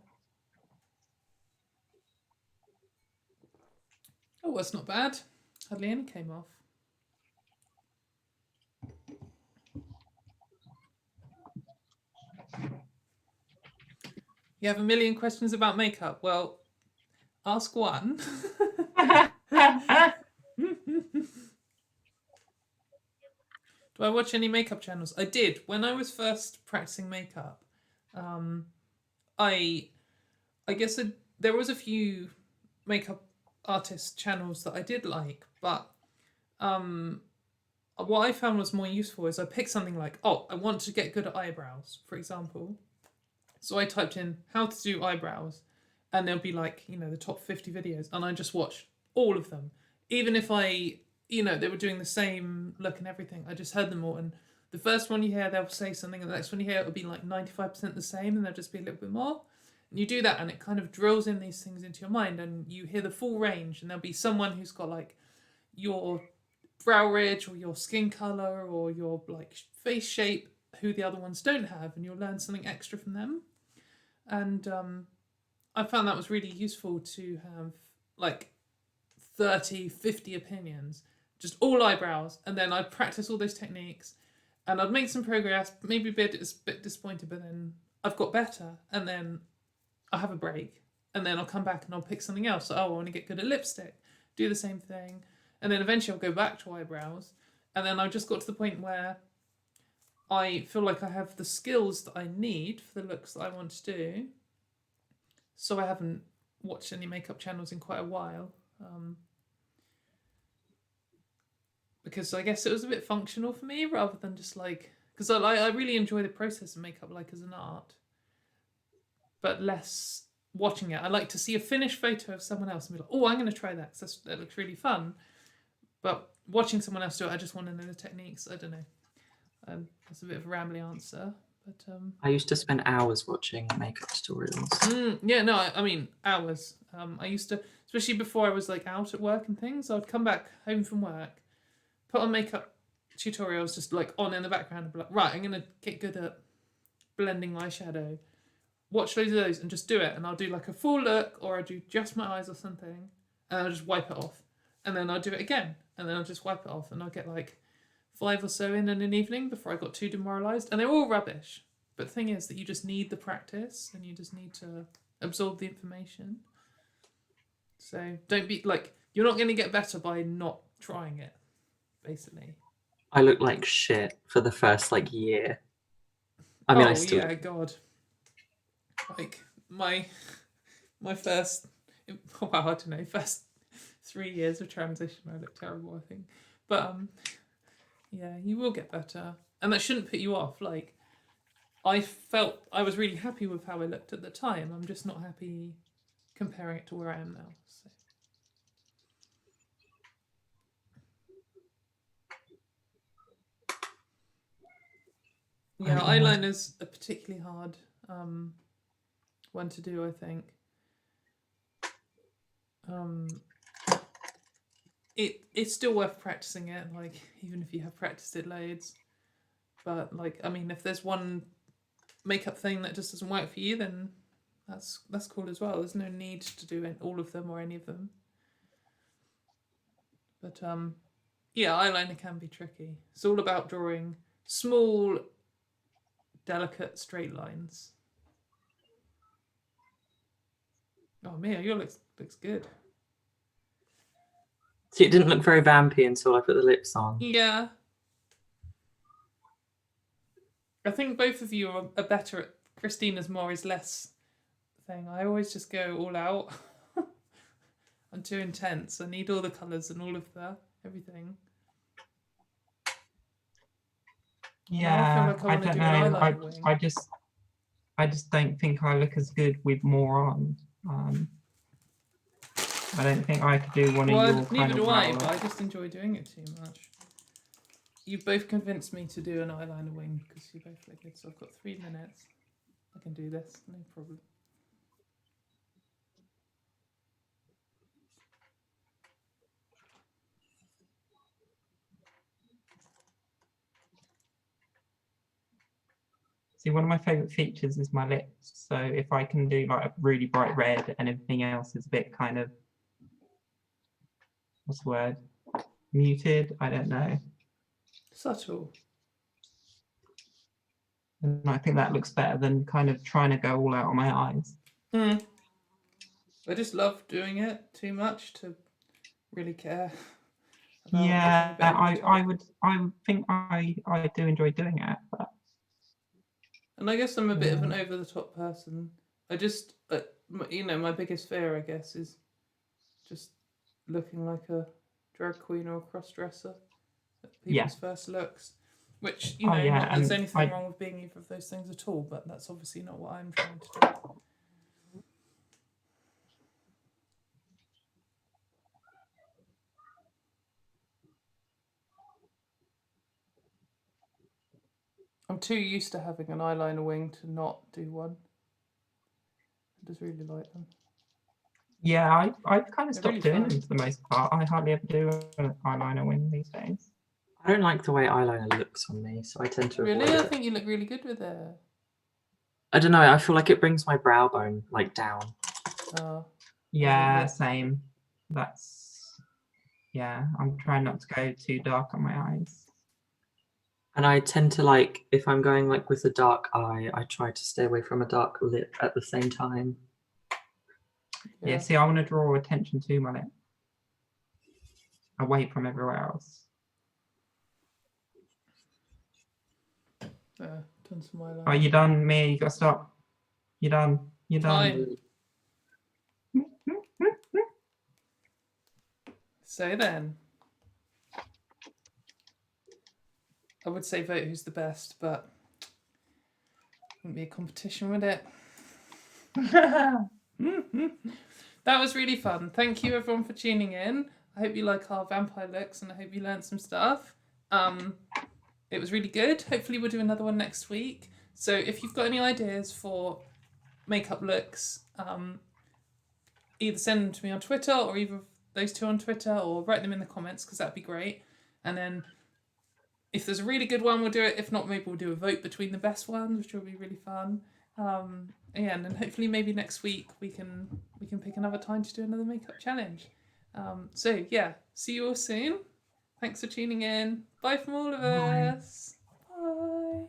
Speaker 1: Oh, that's not bad. Hardly any came off. You have a million questions about makeup. Well, ask one. Do I watch any makeup channels? I did. When I was first practicing makeup, I guess there was a few makeup artist channels that I did like, but what I found was more useful is I picked something like, oh, I want to get good at eyebrows, for example. So I typed in how to do eyebrows, and there'll be like, the top 50 videos, and I just watched all of them. Even if they were doing the same look and everything, I just heard them all. And the first one you hear, they'll say something, and the next one you hear, it'll be like 95% the same, and there'll just be a little bit more. And you do that, and it kind of drills in these things into your mind, and you hear the full range, and there'll be someone who's got like your brow ridge or your skin color or your like face shape, who the other ones don't have, and you'll learn something extra from them. And I found that was really useful to have like 30, 50 opinions, just all eyebrows, and then I'd practice all those techniques and I'd make some progress, maybe a bit disappointed, but then I've got better, and then I'll have a break, and then I'll come back and I'll pick something else. So, I want to get good at lipstick, do the same thing, and then eventually I'll go back to eyebrows, and then I just got to the point where I feel like I have the skills that I need for the looks that I want to do. So I haven't watched any makeup channels in quite a while. Because I guess it was a bit functional for me rather than just like... Because I really enjoy the process of makeup like as an art. But less watching it. I like to see a finished photo of someone else and be like, oh, I'm going to try that because that looks really fun. But watching someone else do it, I just want to know the techniques. I don't know. That's a bit of a rambly answer. But
Speaker 2: I used to spend hours watching makeup tutorials.
Speaker 1: Yeah, no, I mean, hours. I used to, especially before I was like out at work and things, I'd come back home from work, put on makeup tutorials just like on in the background and be like, right, I'm going to get good at blending eyeshadow. Watch loads of those and just do it. And I'll do like a full look, or I do just my eyes or something, and I'll just wipe it off. and then I'll do it again, and then I'll just wipe it off, and I'll get like 5 or so in an evening before I got too demoralised, and they're all rubbish. But the thing is that you just need the practice, and you just need to absorb the information. So don't be like, you're not going to get better by not trying it, basically.
Speaker 2: I look like shit for the first like year. I mean, I still
Speaker 1: yeah, God. Like my first, wow, I don't know, first 3 years of transition, I look terrible, I think. But yeah, you will get better, and that shouldn't put you off. Like, I felt I was really happy with how I looked at the time. I'm just not happy comparing it to where I am now. So. Yeah, eyeliner's a particularly hard one to do, I think. It's still worth practicing it, like, even if you have practiced it loads. But like, I mean, if there's one makeup thing that just doesn't work for you, then that's cool as well. There's no need to do all of them or any of them. But yeah, eyeliner can be tricky. It's all about drawing small, delicate straight lines. Oh, Mia, your looks good.
Speaker 2: See, it didn't look very vampy until I put the lips on.
Speaker 1: Yeah. I think both of you are better at Christina's more is less thing. I always just go all out. I'm too intense. I need all the colours and all of the everything.
Speaker 3: Yeah,
Speaker 1: I
Speaker 3: don't know. I just don't think I look as good with more on. I don't think I could do one of your
Speaker 1: neither do I, but
Speaker 3: looks.
Speaker 1: I just enjoy doing it too much. You've both convinced me to do an eyeliner wing because you both look good. So I've got 3 minutes. I can do this, no problem.
Speaker 3: See, one of my favourite features is my lips. So if I can do like a really bright red and everything else is a bit kind of, what's the word? Muted? I don't know.
Speaker 1: Subtle.
Speaker 3: And I think that looks better than kind of trying to go all out on my eyes.
Speaker 1: I just love doing it too much to really care.
Speaker 3: Yeah, I would think I do enjoy doing it, but.
Speaker 1: And I guess I'm a bit of an over the top person. I just, my biggest fear, I guess, is just looking like a drag queen or a cross dresser at people's first looks. Which, not that there's anything wrong with being either of those things at all, but that's obviously not what I'm trying to do. I'm too used to having an eyeliner wing to not do one. I just really like them.
Speaker 3: Yeah, I've kind of stopped doing them for the most part. I hardly ever do an eyeliner wing these days.
Speaker 2: I don't like the way eyeliner looks on me, so I tend to avoid
Speaker 1: Really? I
Speaker 2: it.
Speaker 1: think you look really good with it.
Speaker 2: I don't know, I feel like it brings my brow bone like down.
Speaker 3: Yeah, same. I'm trying not to go too dark on my eyes.
Speaker 2: And I tend to like, if I'm going like with a dark eye, I try to stay away from a dark lip at the same time.
Speaker 3: Yeah, see, I want to draw attention to my lip. Away from everywhere else.
Speaker 1: Done some eyeliner.
Speaker 3: Are you done, Mia? You got to stop. You're done. You're done.
Speaker 1: Fine. So then, I would say vote who's the best, but wouldn't be a competition, would it? That was really fun. Thank you everyone for tuning in. I hope you like our vampire looks and I hope you learned some stuff. It was really good. Hopefully we'll do another one next week. So if you've got any ideas for makeup looks, either send them to me on Twitter or either of those two on Twitter or write them in the comments because that'd be great. And then if there's a really good one, we'll do it. If not, maybe we'll do a vote between the best ones, which will be really fun. And then hopefully maybe next week we can pick another time to do another makeup challenge. So yeah, see you all soon. Thanks for tuning in. Bye from all of
Speaker 3: Bye.
Speaker 1: us. Bye.